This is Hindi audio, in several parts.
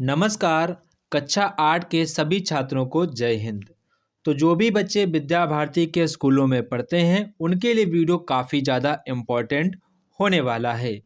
नमस्कार। कक्षा 8 के सभी छात्रों को जय हिंद। तो जो भी बच्चे विद्या भारती के स्कूलों में पढ़ते हैं उनके लिए वीडियो काफ़ी ज़्यादा इम्पोर्टेंट होने वाला है।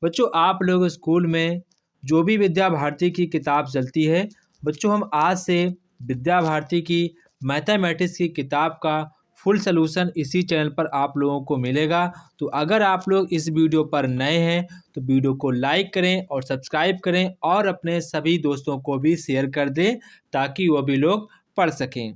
बच्चों, आप लोग स्कूल में जो भी विद्या भारती की किताब चलती है, बच्चों हम आज से विद्या भारती की मैथमेटिक्स की किताब का फुल सलूशन इसी चैनल पर आप लोगों को मिलेगा। तो अगर आप लोग इस वीडियो पर नए हैं तो वीडियो को लाइक करें और सब्सक्राइब करें और अपने सभी दोस्तों को भी शेयर कर दें ताकि वो भी लोग पढ़ सकें।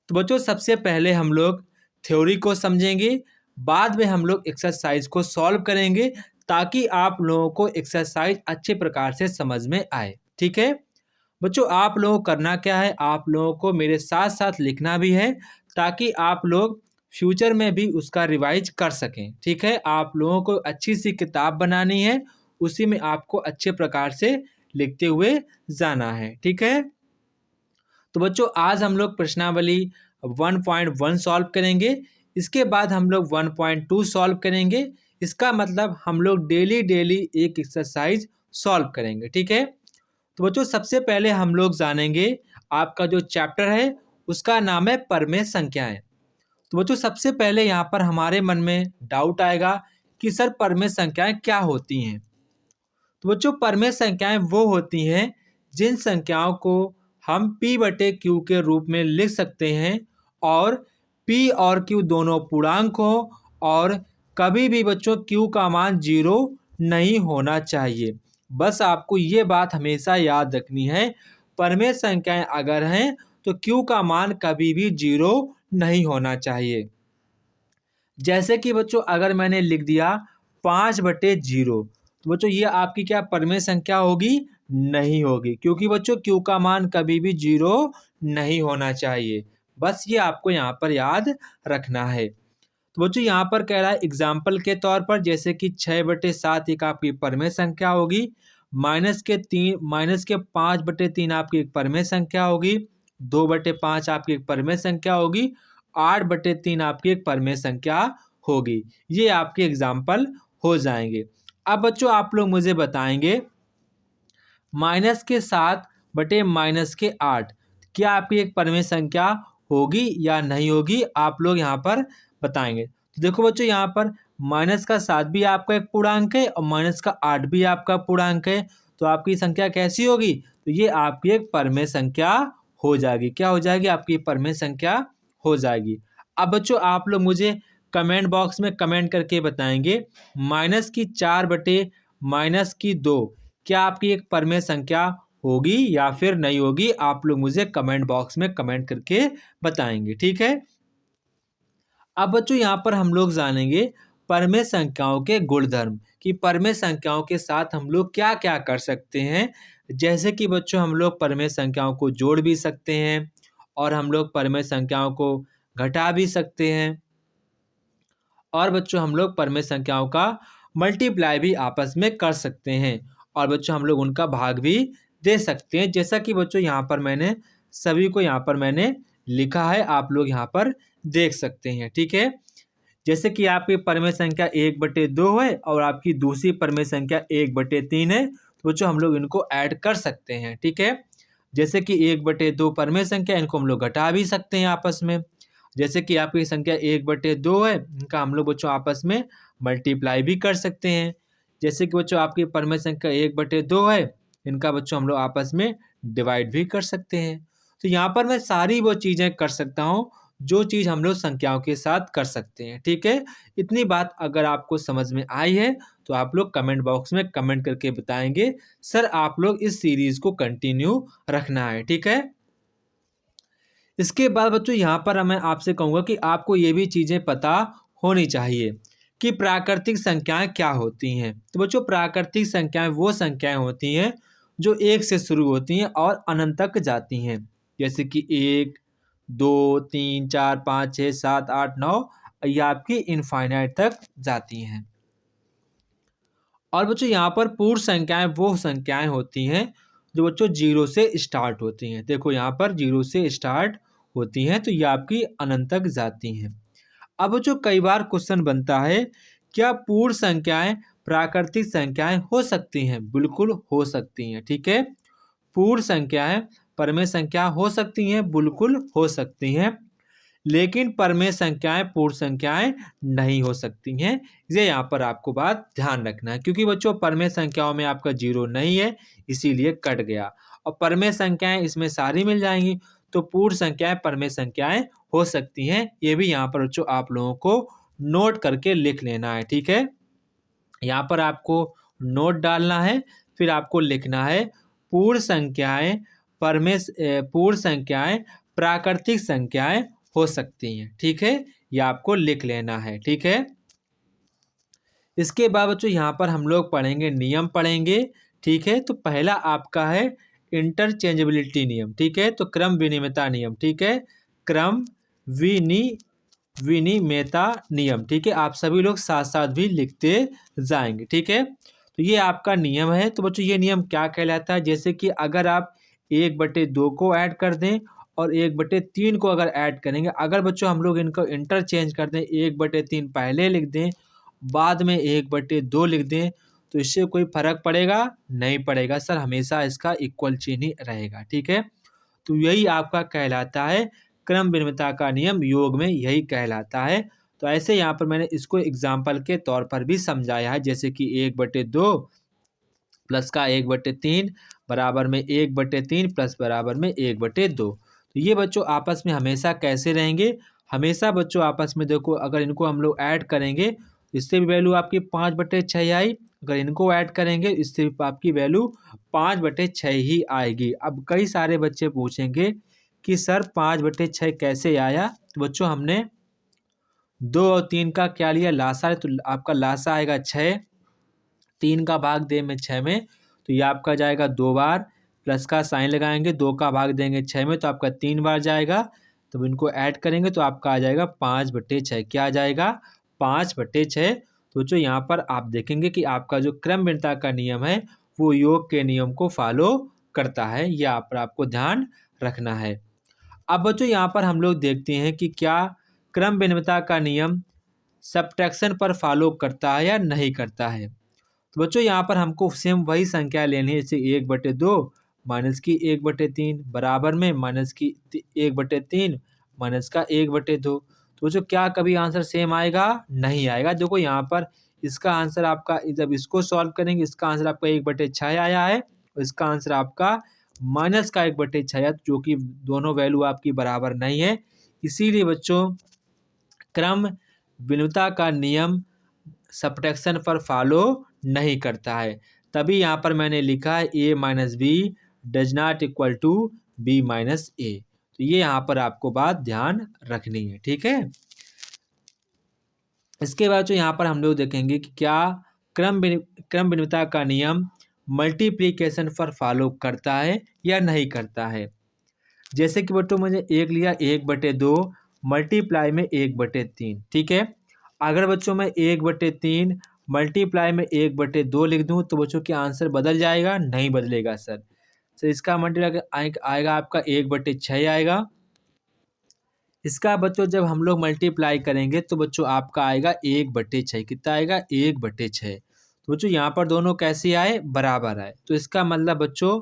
तो बच्चों, सबसे पहले हम लोग थ्योरी को समझेंगे, बाद में हम लोग एक्सरसाइज को सॉल्व करेंगे ताकि आप लोगों को एक्सरसाइज अच्छे प्रकार से समझ में आए। ठीक है बच्चों, आप लोगों को करना क्या है, आप लोगों को मेरे साथ साथ लिखना भी है ताकि आप लोग फ्यूचर में भी उसका रिवाइज कर सकें। ठीक है, आप लोगों को अच्छी सी किताब बनानी है, उसी में आपको अच्छे प्रकार से लिखते हुए जाना है। ठीक है, तो बच्चों आज हम लोग प्रश्नावली 1.1 सॉल्व करेंगे। इसके बाद हम लोग 1.2 सॉल्व करेंगे। इसका मतलब हम लोग डेली एक एक्सरसाइज सॉल्व करेंगे। ठीक है, तो बच्चों सबसे पहले हम लोग जानेंगे आपका जो चैप्टर है उसका नाम है परमेय संख्याएं। तो बच्चों सबसे पहले यहाँ पर हमारे मन में डाउट आएगा कि सर परमेय संख्याएं क्या होती हैं। तो बच्चों परमेय संख्याएं वो होती हैं जिन संख्याओं को हम P/Q के रूप में लिख सकते हैं और P और Q दोनों पूर्णांक हो और कभी भी बच्चों Q का मान 0 नहीं होना चाहिए। बस आपको ये बात हमेशा याद रखनी है, परमेय संख्याएं अगर हैं तो Q का मान कभी भी 0 नहीं होना चाहिए। जैसे कि बच्चों अगर मैंने लिख दिया 5/0, तो बच्चों ये आपकी क्या परमेय संख्या होगी? नहीं होगी, क्योंकि बच्चों Q का मान कभी भी 0 नहीं होना चाहिए। बस ये आपको यहाँ पर याद रखना है। तो बच्चों यहाँ पर कह रहा है एग्जाम्पल के तौर पर, जैसे कि 6/7 एक आपकी परमेय संख्या होगी, -5/3 आपकी एक परमेय संख्या होगी, 2/5 आपकी एक परमेय संख्या होगी, 8/3 आपकी एक परमेय संख्या होगी। ये आपके एग्जाम्पल हो जाएंगे। अब बच्चों आप लोग मुझे बताएंगे -7/-8 क्या आपकी एक परमेय संख्या होगी या नहीं होगी, आप लोग यहाँ पर बताएंगे। तो देखो बच्चों यहाँ पर -7 भी आपका एक पूर्णांक है और -8 भी आपका पूर्णांक है, तो आपकी संख्या कैसी होगी? तो ये आपकी एक परमेय संख्या हो जाएगी। क्या हो जाएगी? आपकी परमेय संख्या हो जाएगी। अब बच्चों आप लोग मुझे कमेंट बॉक्स में कमेंट करके बताएंगे -4/-2 क्या आपकी एक परमेय संख्या होगी या फिर नहीं होगी, आप लोग मुझे कमेंट बॉक्स में कमेंट करके बताएंगे। ठीक है, अब बच्चों यहाँ पर हम लोग जानेंगे परमेय संख्याओं के गुणधर्म कि परमेय संख्याओं के साथ हम लोग क्या क्या कर सकते हैं। जैसे कि बच्चों हम लोग परमेय संख्याओं को जोड़ भी सकते हैं और हम लोग परमेय संख्याओं को घटा भी सकते हैं और बच्चों हम लोग परमेय संख्याओं का मल्टीप्लाई भी आपस में कर सकते हैं और बच्चों हम लोग उनका भाग भी दे सकते हैं। जैसा कि बच्चों यहाँ पर मैंने सभी को यहाँ पर मैंने लिखा है, आप लोग यहाँ पर देख सकते हैं। ठीक है, जैसे कि आपकी परमेय संख्या 1/2 है और आपकी दूसरी परमेय संख्या 1/3 है, तो बच्चों हम लोग इनको ऐड कर सकते हैं। ठीक है, जैसे कि 1/2 परमेय संख्या, इनको हम लोग घटा भी सकते हैं आपस में। जैसे कि आपकी संख्या 1/2 है, इनका हम लोग बच्चों आपस में मल्टीप्लाई भी कर सकते हैं। जैसे कि बच्चों आपकी परमेय संख्या 1/2 है, इनका बच्चों हम लोग आपस में डिवाइड भी कर सकते हैं। तो यहाँ पर मैं सारी वो चीज़ें कर सकता हूँ जो चीज़ हम लोग संख्याओं के साथ कर सकते हैं। ठीक है, इतनी बात अगर आपको समझ में आई है तो आप लोग कमेंट बॉक्स में कमेंट करके बताएंगे सर आप लोग इस सीरीज को कंटिन्यू रखना है। ठीक है, इसके बाद बच्चों यहाँ पर मैं आपसे कहूँगा कि आपको ये भी चीज़ें पता होनी चाहिए कि प्राकृतिक संख्याएं क्या होती हैं। तो बच्चों प्राकृतिक संख्याएं वो संख्याएं होती हैं जो 1 से शुरू होती हैं और अनंत तक जाती हैं। जैसे कि 1, 2, 3, 4, 5, 6, 7, 8, 9 ये आपकी इनफाइनाइट तक जाती हैं। और बच्चों यहाँ पर पूर्ण संख्याएं वो संख्याएं होती हैं जो बच्चों 0 से स्टार्ट होती हैं। देखो यहाँ पर 0 से स्टार्ट होती हैं तो ये आपकी अनंत तक जाती हैं। अब बच्चों कई बार क्वेश्चन बनता है क्या पूर्ण संख्याएं प्राकृतिक संख्याएं हो सकती हैं? बिल्कुल हो सकती हैं। ठीक है, पूर्ण संख्याएं परमेय संख्या हो सकती हैं, बिल्कुल हो सकती हैं, लेकिन परमेय संख्याएं पूर्ण संख्याएं नहीं हो सकती हैं। ये यहाँ पर आपको बात ध्यान रखना है, क्योंकि बच्चों परमेय संख्याओं में आपका 0 नहीं है, इसीलिए कट गया। और परमेय संख्याएं इसमें सारी मिल जाएंगी, तो पूर्ण संख्याएं परमेय संख्याएं हो सकती हैं। ये भी यहाँ पर बच्चों आप लोगों को नोट करके लिख लेना है, ठीक है। यहाँ पर आपको नोट डालना है, फिर आपको लिखना है पूर्ण संख्याएं पूर्ण संख्याएं प्राकृतिक संख्याएं हो सकती हैं, ठीक है। यह आपको लिख लेना है, ठीक है। इसके बाद बच्चों यहाँ पर हम लोग पढ़ेंगे, नियम पढ़ेंगे, ठीक है। तो पहला आपका है इंटरचेंजेबिलिटी नियम, ठीक है। तो क्रम विनिमयता नियम, ठीक है, क्रम विनिमयता नियम, ठीक है। आप सभी लोग साथ साथ भी लिखते जाएंगे, ठीक है। तो ये आपका नियम है। तो बच्चों ये नियम क्या कहलाता है, जैसे कि अगर आप 1/2 को ऐड कर दें और 1/3 को अगर ऐड करेंगे, अगर बच्चों हम लोग इनको इंटरचेंज कर दें, 1/3 पहले लिख दें, बाद में 1/2 लिख दें, तो इससे कोई फर्क पड़ेगा? नहीं पड़ेगा सर, हमेशा इसका इक्वल चिन्ह ही रहेगा, ठीक है। तो यही आपका कहलाता है क्रम विनिमयता का नियम, योग में यही कहलाता है। तो ऐसे यहाँ पर मैंने इसको एग्जाम्पल के तौर पर भी समझाया है, जैसे कि 1/2 प्लस का 1/3 बराबर में 1/3 प्लस बराबर में 1/2। तो ये बच्चों आपस में हमेशा कैसे रहेंगे? हमेशा बच्चों आपस में देखो, अगर इनको हम लोग ऐड करेंगे, इससे भी वैल्यू आपकी 5/6 आई, अगर इनको ऐड करेंगे इससे भी आपकी वैल्यू 5/6 ही आएगी। अब कई सारे बच्चे पूछेंगे कि सर 5/6 कैसे आया? तो बच्चों हमने 2 और 3 का क्या लिया? लासा है, तो आपका लासा आएगा 6, 3 का भाग दे में 6 में, तो ये आपका जाएगा 2 बार, प्लस का साइन लगाएंगे, 2 का भाग देंगे 6 में, तो आपका 3 बार जाएगा। तो इनको ऐड करेंगे तो आपका आ जाएगा 5/6। क्या आ जाएगा? 5/6। तो बच्चों यहाँ पर आप देखेंगे कि आपका जो क्रम विनिमयता का नियम है वो योग के नियम को फॉलो करता है, यह आप पर आपको ध्यान रखना है। अब बच्चों यहाँ पर हम लोग देखते हैं कि क्या क्रम विनिमयता का नियम सब्ट्रैक्शन पर फॉलो करता है या नहीं करता है। तो बच्चों यहाँ पर हमको सेम वही संख्या लेनी है, जैसे 1/2 माइनस की 1/3 बराबर में माइनस की 1/3 माइनस का 1/2। तो बच्चों क्या कभी आंसर सेम आएगा? नहीं आएगा। देखो यहाँ पर इसका आंसर आपका, जब इसको सॉल्व करेंगे, इसका आंसर आपका 1/6 आया है और इसका आंसर आपका माइनस का 1/6 आया, जो कि दोनों वैल्यू आपकी बराबर नहीं है। इसीलिए बच्चों क्रम विनिमयता का नियम सब्ट्रैक्शन पर फॉलो नहीं करता है। तभी यहाँ पर मैंने लिखा है a minus B does not equal to b minus A. तो ये यहाँ पर आपको बात ध्यान रखनी है, ठीक है। इसके बाद जो यहाँ पर हम लोग देखेंगे कि क्या क्रम विनिमयता का नियम मल्टीप्लिकेशन पर फॉलो करता है या नहीं करता है। जैसे कि बच्चों मुझे एक लिया 1/2 मल्टीप्लाई में 1/3, ठीक है। अगर बच्चों मैं 1/3 मल्टीप्लाई में 1/2 लिख दूं तो बच्चों के आंसर बदल जाएगा? नहीं बदलेगा सर। तो इसका मल्टीप्लाई आएगा आपका 1/6 आएगा। इसका बच्चों जब हम लोग मल्टीप्लाई करेंगे तो बच्चों आपका आएगा 1/6। कितना आएगा? 1/6। तो बच्चों यहाँ पर दोनों कैसे आए? बराबर आए। तो इसका मतलब बच्चों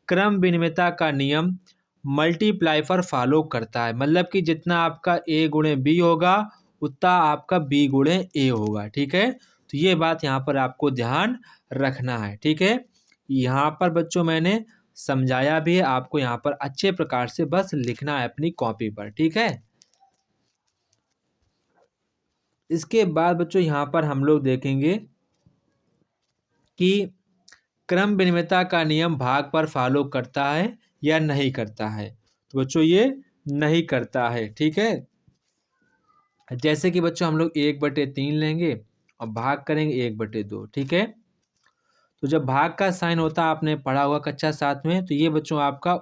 क्रम विनिमयता का नियम मल्टीप्लाई पर फॉलो करता है, मतलब कि जितना आपका a गुणे b होगा उतना आपका b गुणे a होगा, ठीक है। तो ये बात यहाँ पर आपको ध्यान रखना है, ठीक है। यहाँ पर बच्चों मैंने समझाया भी है, आपको यहाँ पर अच्छे प्रकार से बस लिखना है अपनी कॉपी पर, ठीक है। इसके बाद बच्चों यहाँ पर हम लोग देखेंगे कि क्रम विनिमयता का नियम भाग पर फॉलो करता है या नहीं करता है। तो बच्चों ये नहीं करता है, ठीक है। जैसे कि बच्चों हम लोग 1/3 लेंगे और भाग करेंगे 1/2, ठीक है। तो जब भाग का साइन होता है, आपने पढ़ा होगा कक्षा 7 में, तो ये बच्चों आपका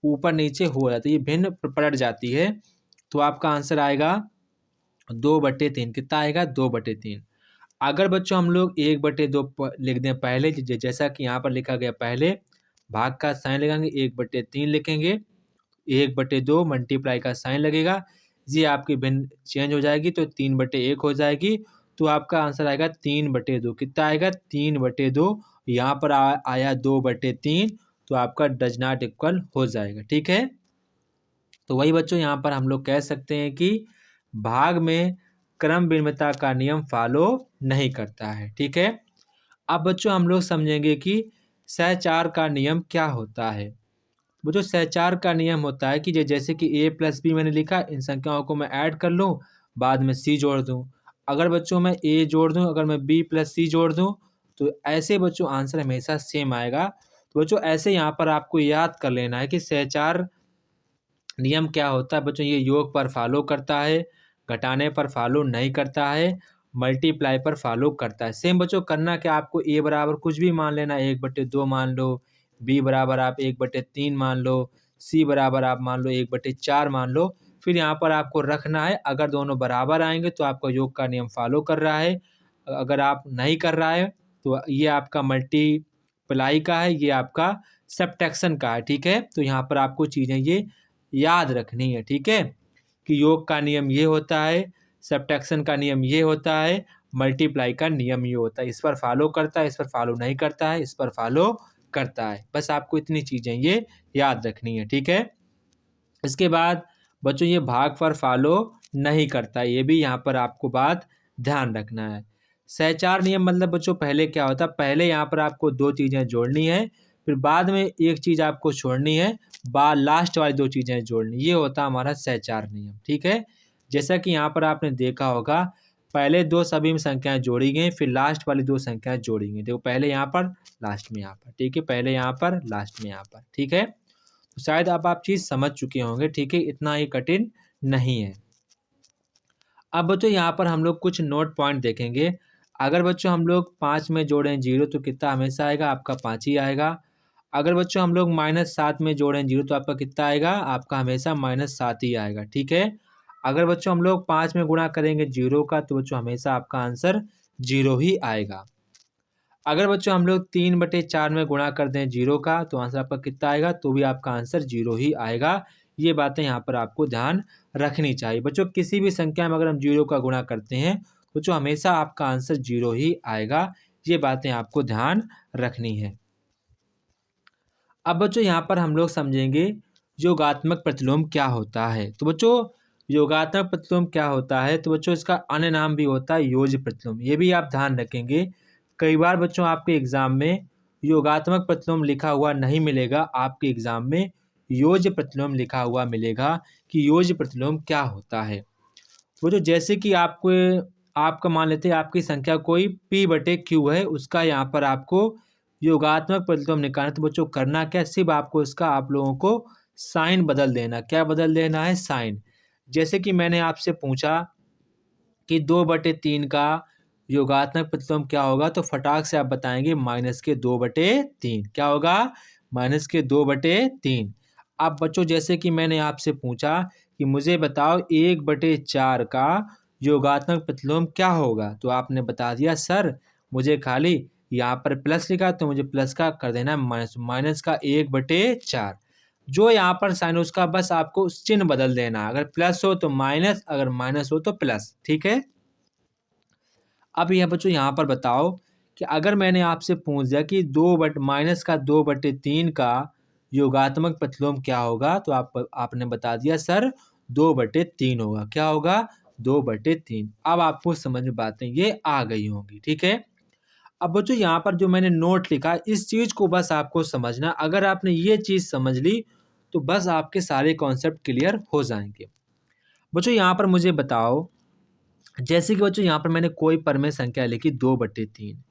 ऊपर नीचे हो जाता है, ये भिन्न पलट जाती है। तो आपका आंसर आएगा 2/3। कितना आएगा? 2/3। अगर बच्चों हम लोग 1/2 लिख दें पहले, जैसा कि यहाँ पर लिखा गया, पहले भाग का साइन लगाएंगे, 1/3 लिखेंगे, 1/2 मल्टीप्लाई का साइन लगेगा, ये आपकी भिन्न चेंज हो जाएगी तो 3/1 हो जाएगी। तो आपका आंसर आएगा 3/2। कितना आएगा? 3/2। यहाँ पर आया 2/3, तो आपका डज नॉट इक्वल हो जाएगा। ठीक है, तो वही बच्चों यहाँ पर हम लोग कह सकते हैं कि भाग में क्रम विनिमयता का नियम फॉलो नहीं करता है। ठीक है, अब बच्चों हम लोग समझेंगे कि सहचार का नियम क्या होता है। बच्चों सहचार का नियम होता है कि जैसे कि a प्लस बी मैंने लिखा, इन संख्याओं को मैं ऐड कर लूँ, बाद में c जोड़ दूँ। अगर बच्चों मैं a जोड़ दूँ, अगर मैं b प्लस c जोड़ दूँ, तो ऐसे बच्चों आंसर हमेशा सेम आएगा। तो बच्चों ऐसे यहाँ पर आपको याद कर लेना है कि सहचार नियम क्या होता है। बच्चों ये योग पर फॉलो करता है, घटाने पर फॉलो नहीं करता है, मल्टीप्लाई पर फॉलो करता है। सेम बच्चों करना क्या, आपको a बराबर कुछ भी मान लेना, 1/2 मान लो, b बराबर आप 1/3 मान लो, c बराबर आप मान लो 1/4 मान लो। फिर यहाँ पर आपको रखना है, अगर दोनों बराबर आएंगे तो आपका योग का नियम फॉलो कर रहा है, अगर आप नहीं कर रहा है तो ये आपका मल्टीप्लाई का है, ये आपका सब्ट्रैक्शन का है। ठीक है, तो यहाँ पर आपको चीज़ें ये याद रखनी है। ठीक है, कि योग का नियम ये होता है, सब्ट्रैक्शन का नियम ये होता है, मल्टीप्लाई का नियम ये होता है। इस पर फॉलो करता है, इस पर फॉलो नहीं करता है, इस पर फॉलो करता है। बस आपको इतनी चीज़ें ये याद रखनी है। ठीक है, इसके बाद बच्चों ये भाग पर फॉलो नहीं करता, ये भी यहाँ पर आपको बात ध्यान रखना है। सहचार नियम मतलब बच्चों पहले क्या होता है, पहले यहाँ पर आपको दो चीज़ें जोड़नी है, फिर बाद में एक चीज़ आपको छोड़नी है, लास्ट वाली दो चीज़ें जोड़नी, ये होता है हमारा सहचार नियम। ठीक है, जैसा कि यहाँ पर आपने देखा होगा, पहले दो सभी में संख्याएं जोड़ी गई, फिर लास्ट वाली दो संख्याएं जोड़ी गई। देखो पहले यहाँ पर, लास्ट में यहाँ पर। ठीक है, पहले यहाँ पर, लास्ट में यहाँ पर। ठीक है, तो शायद अब आप चीज़ समझ चुके होंगे। ठीक है, इतना ही कठिन नहीं है। अब बच्चों यहाँ पर हम लोग कुछ नोट पॉइंट देखेंगे। अगर बच्चों हम लोग 5 में जोड़ें 0 तो कितना हमेशा आएगा, आपका 5 ही आएगा। अगर बच्चों हम लोग -7 में जोड़ें 0 तो आपका कितना आएगा, आपका हमेशा -7 ही आएगा। ठीक है, अगर बच्चों हम लोग 5 में गुणा करेंगे 0 का तो बच्चों हमेशा आपका आंसर 0 ही आएगा। अगर बच्चों हम लोग 3/4 में गुणा कर दें 0 का तो आंसर आपका कितना आएगा, तो भी आपका आंसर 0 ही आएगा। ये बातें यहाँ पर आपको ध्यान रखनी चाहिए। बच्चों किसी भी संख्या में अगर हम 0 का गुणा करते हैं तो बच्चों हमेशा आपका आंसर 0 ही आएगा। ये बातें आपको ध्यान रखनी है। अब बच्चों यहाँ पर हम लोग समझेंगे योगात्मक प्रतिलोम क्या होता है। तो बच्चों योगात्मक प्रतिलोम क्या होता है, तो बच्चों इसका अन्य नाम भी होता है योज्य प्रतिलोम। ये भी आप ध्यान रखेंगे, कई बार बच्चों आपके एग्जाम में योगात्मक प्रतिलोम लिखा हुआ नहीं मिलेगा, आपके एग्जाम में योज्य प्रतिलोम लिखा हुआ मिलेगा कि योज्य प्रतिलोम क्या होता है। वो जो जैसे कि आपका मान लेते हैं आपकी संख्या कोई p/q है, उसका यहाँ पर आपको योगात्मक प्रतिलोम निकालना। तो बच्चों करना क्या, सिर्फ आपको इसका आप लोगों को साइन बदल देना। क्या बदल देना है, साइन। जैसे कि मैंने आपसे पूछा कि 2/3 का योगात्मक प्रतिलोम क्या होगा, तो फटाक से आप बताएंगे -2/3। क्या होगा, -2/3। अब बच्चों जैसे कि मैंने आपसे पूछा कि मुझे बताओ 1/4 का योगात्मक प्रतिलोम क्या होगा, तो आपने बता दिया सर मुझे खाली यहाँ पर प्लस लिखा तो मुझे प्लस का कर देना माइनस, माइनस का 1/4। जो यहाँ पर साइन उसका बस आपको चिन्ह बदल देना, अगर प्लस हो तो माइनस, अगर माइनस हो तो प्लस। ठीक है, अब यह बच्चों यहाँ पर बताओ कि अगर मैंने आपसे पूछ दिया कि -2/3 का योगात्मक प्रतिलोम क्या होगा, तो आपने बता दिया सर 2/3 होगा। क्या होगा, 2/3। अब आपको समझ में बातें ये आ गई होंगी। ठीक है, अब बच्चों यहाँ पर जो मैंने नोट लिखा, इस चीज़ को बस आपको समझना। अगर आपने ये चीज़ समझ ली तो बस आपके सारे कॉन्सेप्ट क्लियर हो जाएंगे। बच्चों यहाँ पर मुझे बताओ, जैसे कि बच्चों यहाँ पर मैंने कोई परमेय संख्या लिखी 2/3।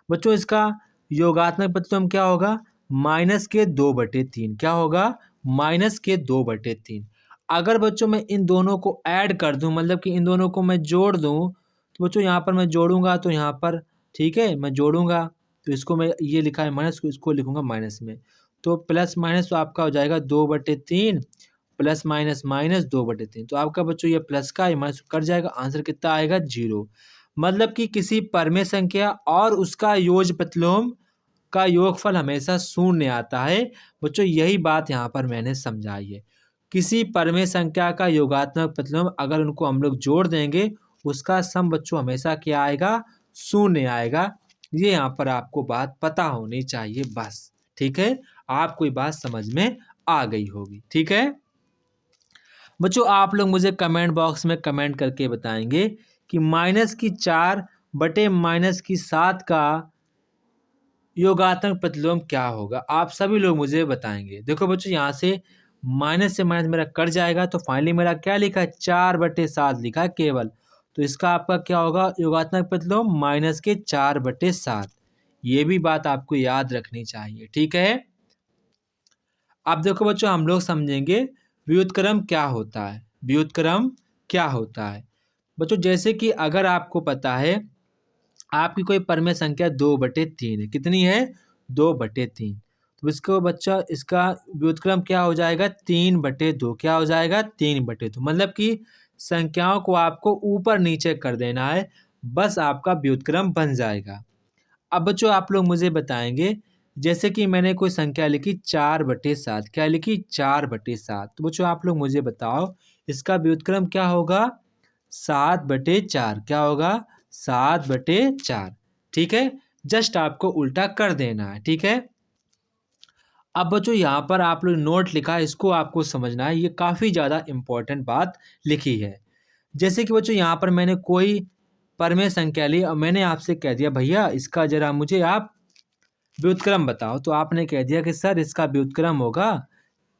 बच्चों इसका योगात्मक प्रतिलोम क्या होगा, -2/3। क्या होगा, -2/3। अगर बच्चों मैं इन दोनों को ऐड कर दूं, मतलब कि इन दोनों को मैं जोड़ दूं, तो बच्चों यहाँ पर मैं जोड़ूंगा तो यहाँ पर, ठीक है, मैं जोड़ूंगा तो इसको मैं ये लिखा है माइनस, इसको लिखूंगा माइनस में, तो प्लस माइनस तो आपका हो जाएगा 2/3 प्लस माइनस माइनस 2/3। तो आपका बच्चों ये प्लस का ये माइनस कट जाएगा, आंसर कितना आएगा, 0। मतलब कि किसी परमेय संख्या और उसका योज्य प्रतिलोम का योगफल हमेशा शून्य आता है। बच्चों यही बात यहाँ पर मैंने समझाई है। किसी परमेय संख्या का योगात्मक प्रतिलोम अगर उनको हम लोग जोड़ देंगे, उसका सम बच्चों हमेशा क्या आएगा, शून्य आएगा। ये यहाँ पर आपको बात पता होनी चाहिए बस। ठीक है, आपको ये बात समझ में आ गई होगी। ठीक है बच्चों, आप लोग मुझे कमेंट बॉक्स में कमेंट करके बताएंगे कि -4/-7 का योगात्मक प्रतिलोम क्या होगा। आप सभी लोग मुझे बताएंगे। देखो बच्चों, यहाँ से माइनस से माइनस मेरा कट जाएगा, तो फाइनली मेरा क्या लिखा है, 4/7 लिखा है केवल। तो इसका आपका क्या होगा, योगात्मक प्रतिलोम -4/7। ये भी बात आपको याद रखनी चाहिए। ठीक है, अब देखो बच्चों, हम लोग समझेंगे व्युत्क्रम क्या होता है। व्युत्क्रम क्या होता है बच्चों, जैसे कि अगर आपको पता है आपकी कोई परमेय संख्या 2/3 है। कितनी है, 2/3। तो इसको बच्चा इसका व्युत्क्रम क्या हो जाएगा, 3/2। क्या हो जाएगा, 3/2। मतलब कि संख्याओं को आपको ऊपर नीचे कर देना है, बस आपका व्युत्क्रम बन जाएगा। अब बच्चों आप लोग मुझे बताएंगे, जैसे कि मैंने कोई संख्या लिखी 4/7। क्या लिखी, 4/7। तो बच्चों आप लोग मुझे बताओ इसका व्युत्क्रम क्या होगा, 7/4। क्या होगा, 7/4। ठीक है, जस्ट आपको उल्टा कर देना है। ठीक है, अब बच्चों यहाँ पर आप लोग नोट लिखा है, इसको आपको समझना है। ये काफ़ी ज़्यादा इम्पोर्टेंट बात लिखी है। जैसे कि बच्चों यहाँ पर मैंने कोई परमेय संख्या ली और मैंने आपसे कह दिया भैया इसका जरा मुझे आप व्युत्क्रम बताओ। तो आपने कह दिया कि सर इसका व्युत्क्रम होगा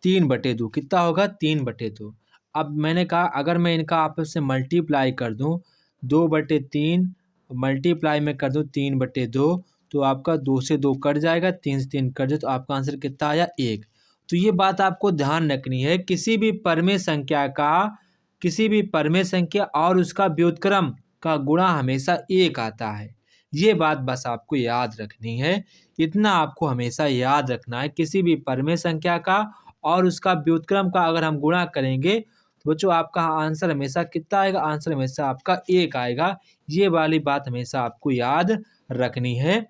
3/2। कितना होगा, 3/2। अब मैंने कहा अगर मैं इनका आपस से मल्टीप्लाई कर दूं, 2/3 मल्टीप्लाई में कर दूं 3/2, तो आपका 2 से 2 कट जाएगा, 3 से 3 कट जाए, तो आपका आंसर कितना आया, 1। तो ये बात आपको ध्यान रखनी है, किसी भी परमेय संख्या और उसका व्युत्क्रम का गुणा हमेशा 1 आता है। ये बात बस आपको याद रखनी है। इतना आपको हमेशा याद रखना है, किसी भी परमेय संख्या का और उसका व्युत्क्रम का अगर हम गुणा करेंगे तो बच्चों आपका आंसर हमेशा कितना आएगा, आंसर हमेशा आपका 1 आएगा। ये वाली बात हमेशा आपको याद रखनी है।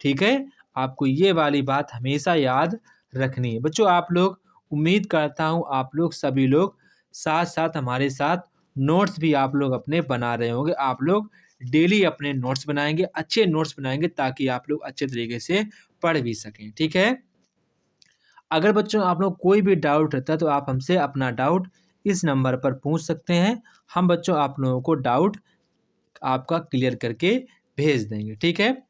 ठीक है, आपको ये वाली बात हमेशा याद रखनी है। बच्चों आप लोग, उम्मीद करता हूँ आप लोग सभी लोग साथ साथ हमारे साथ नोट्स भी आप लोग अपने बना रहे होंगे। आप लोग डेली अपने नोट्स बनाएंगे, अच्छे नोट्स बनाएंगे, ताकि आप लोग अच्छे तरीके से पढ़ भी सकें। ठीक है, अगर बच्चों आप लोग कोई भी डाउट रहता है तो आप हमसे अपना डाउट इस नंबर पर पूछ सकते हैं। हम बच्चों आप लोगों को डाउट आपका क्लियर करके भेज देंगे। ठीक है,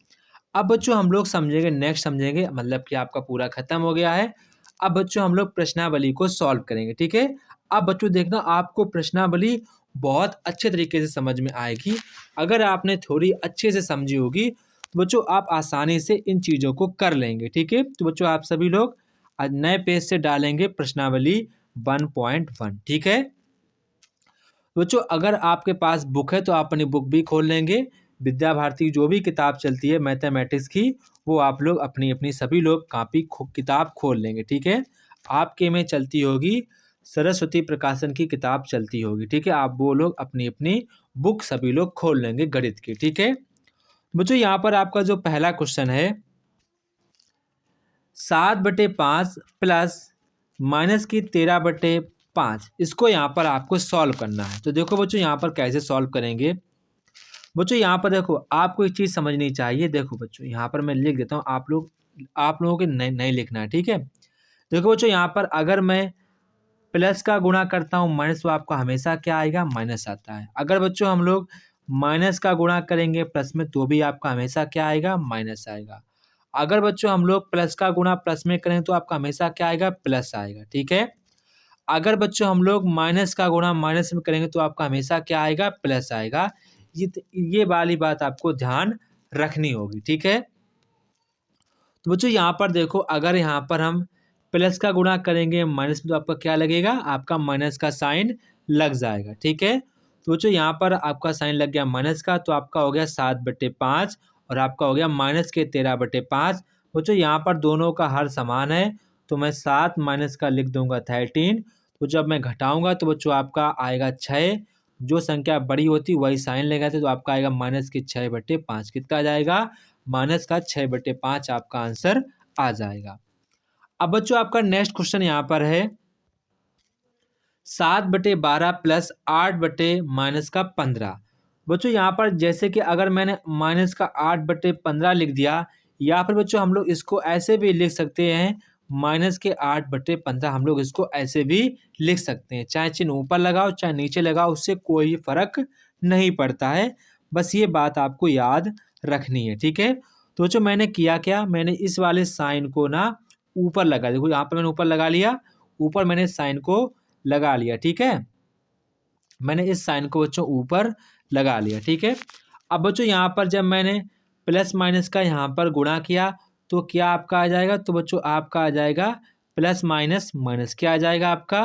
अब बच्चों हम लोग समझेंगे, नेक्स्ट समझेंगे, मतलब कि आपका पूरा खत्म हो गया है। अब बच्चों हम लोग प्रश्नावली को सॉल्व करेंगे। ठीक है, अब बच्चों देखना आपको प्रश्नावली बहुत अच्छे तरीके से समझ में आएगी। अगर आपने थोड़ी अच्छे से समझी होगी तो बच्चों आप आसानी से इन चीज़ों को कर लेंगे। ठीक है, तो बच्चों आप सभी लोग आज नए पेज से डालेंगे प्रश्नावली 1.1। ठीक है बच्चों, अगर आपके पास बुक है तो आप अपनी बुक भी खोल लेंगे। विद्या भारती जो भी किताब चलती है मैथमेटिक्स की, वो आप लोग अपनी अपनी सभी लोग किताब खोल लेंगे। ठीक है, आपके में चलती होगी सरस्वती प्रकाशन की किताब चलती होगी। ठीक है, आप वो लोग अपनी अपनी बुक सभी लोग खोल लेंगे गणित की। ठीक है बच्चों, यहाँ पर आपका जो पहला क्वेश्चन है, 7/5 प्लस -13/5, इसको यहाँ पर आपको सॉल्व करना है। तो देखो बच्चों यहाँ पर कैसे सॉल्व करेंगे। बच्चों यहाँ पर देखो आपको एक चीज़ समझनी चाहिए। देखो बच्चों यहाँ पर मैं लिख देता हूँ, आप लोगों को नहीं लिखना है। ठीक है, देखो बच्चों यहाँ पर अगर मैं प्लस का गुणा करता हूँ माइनस, तो आपका हमेशा क्या आएगा, माइनस आता है। अगर बच्चों हम लोग माइनस का गुणा करेंगे प्लस में, तो भी आपका हमेशा क्या आएगा, माइनस आएगा। अगर बच्चों हम लोग प्लस का गुणा प्लस में करें तो आपका हमेशा क्या आएगा, प्लस आएगा। ठीक है, अगर बच्चों हम लोग माइनस का गुणा माइनस में करेंगे तो आपका हमेशा क्या आएगा, प्लस आएगा। ये वाली बात आपको ध्यान रखनी होगी। ठीक है, तो बच्चों यहाँ पर देखो, अगर यहाँ पर हम प्लस का गुणा करेंगे माइनस में, तो आपका क्या लगेगा, आपका माइनस का साइन लग जाएगा। ठीक है, तो बच्चों यहाँ पर आपका साइन लग गया माइनस का, तो आपका हो गया 7/5 और आपका हो गया -13/5। बच्चों यहाँ पर दोनों का हर समान है, तो मैं 7 माइनस का लिख दूंगा 13। तो जब मैं घटाऊंगा तो बच्चों आपका आएगा 6। जो संख्या बड़ी होती वही साइन ले गए थे, तो आपका आएगा -6/5। कितना आ जाएगा, -6/5 आपका आंसर आ जाएगा। अब बच्चों आपका नेक्स्ट क्वेश्चन यहाँ पर है 7/12 प्लस 8/-15। बच्चों यहाँ पर जैसे कि अगर मैंने माइनस का 8/15 लिख दिया, या फिर बच्चों हम लोग इसको ऐसे भी लिख सकते हैं -8/15 हम लोग इसको ऐसे भी लिख सकते हैं। चाहे चिन्ह ऊपर लगाओ चाहे नीचे लगाओ, उससे कोई फ़र्क नहीं पड़ता है। बस ये बात आपको याद रखनी है, ठीक है। तो जो मैंने किया क्या, मैंने इस वाले साइन को ना ऊपर लगा, देखो यहाँ पर मैंने ऊपर लगा लिया, ऊपर मैंने साइन को लगा लिया, ठीक है। मैंने इस साइन को बच्चों ऊपर लगा लिया, ठीक है। अब बच्चों यहाँ पर जब मैंने प्लस माइनस का यहाँ पर गुणा किया तो क्या आपका आ जाएगा, तो बच्चों आपका आ जाएगा प्लस माइनस माइनस, क्या आ जाएगा आपका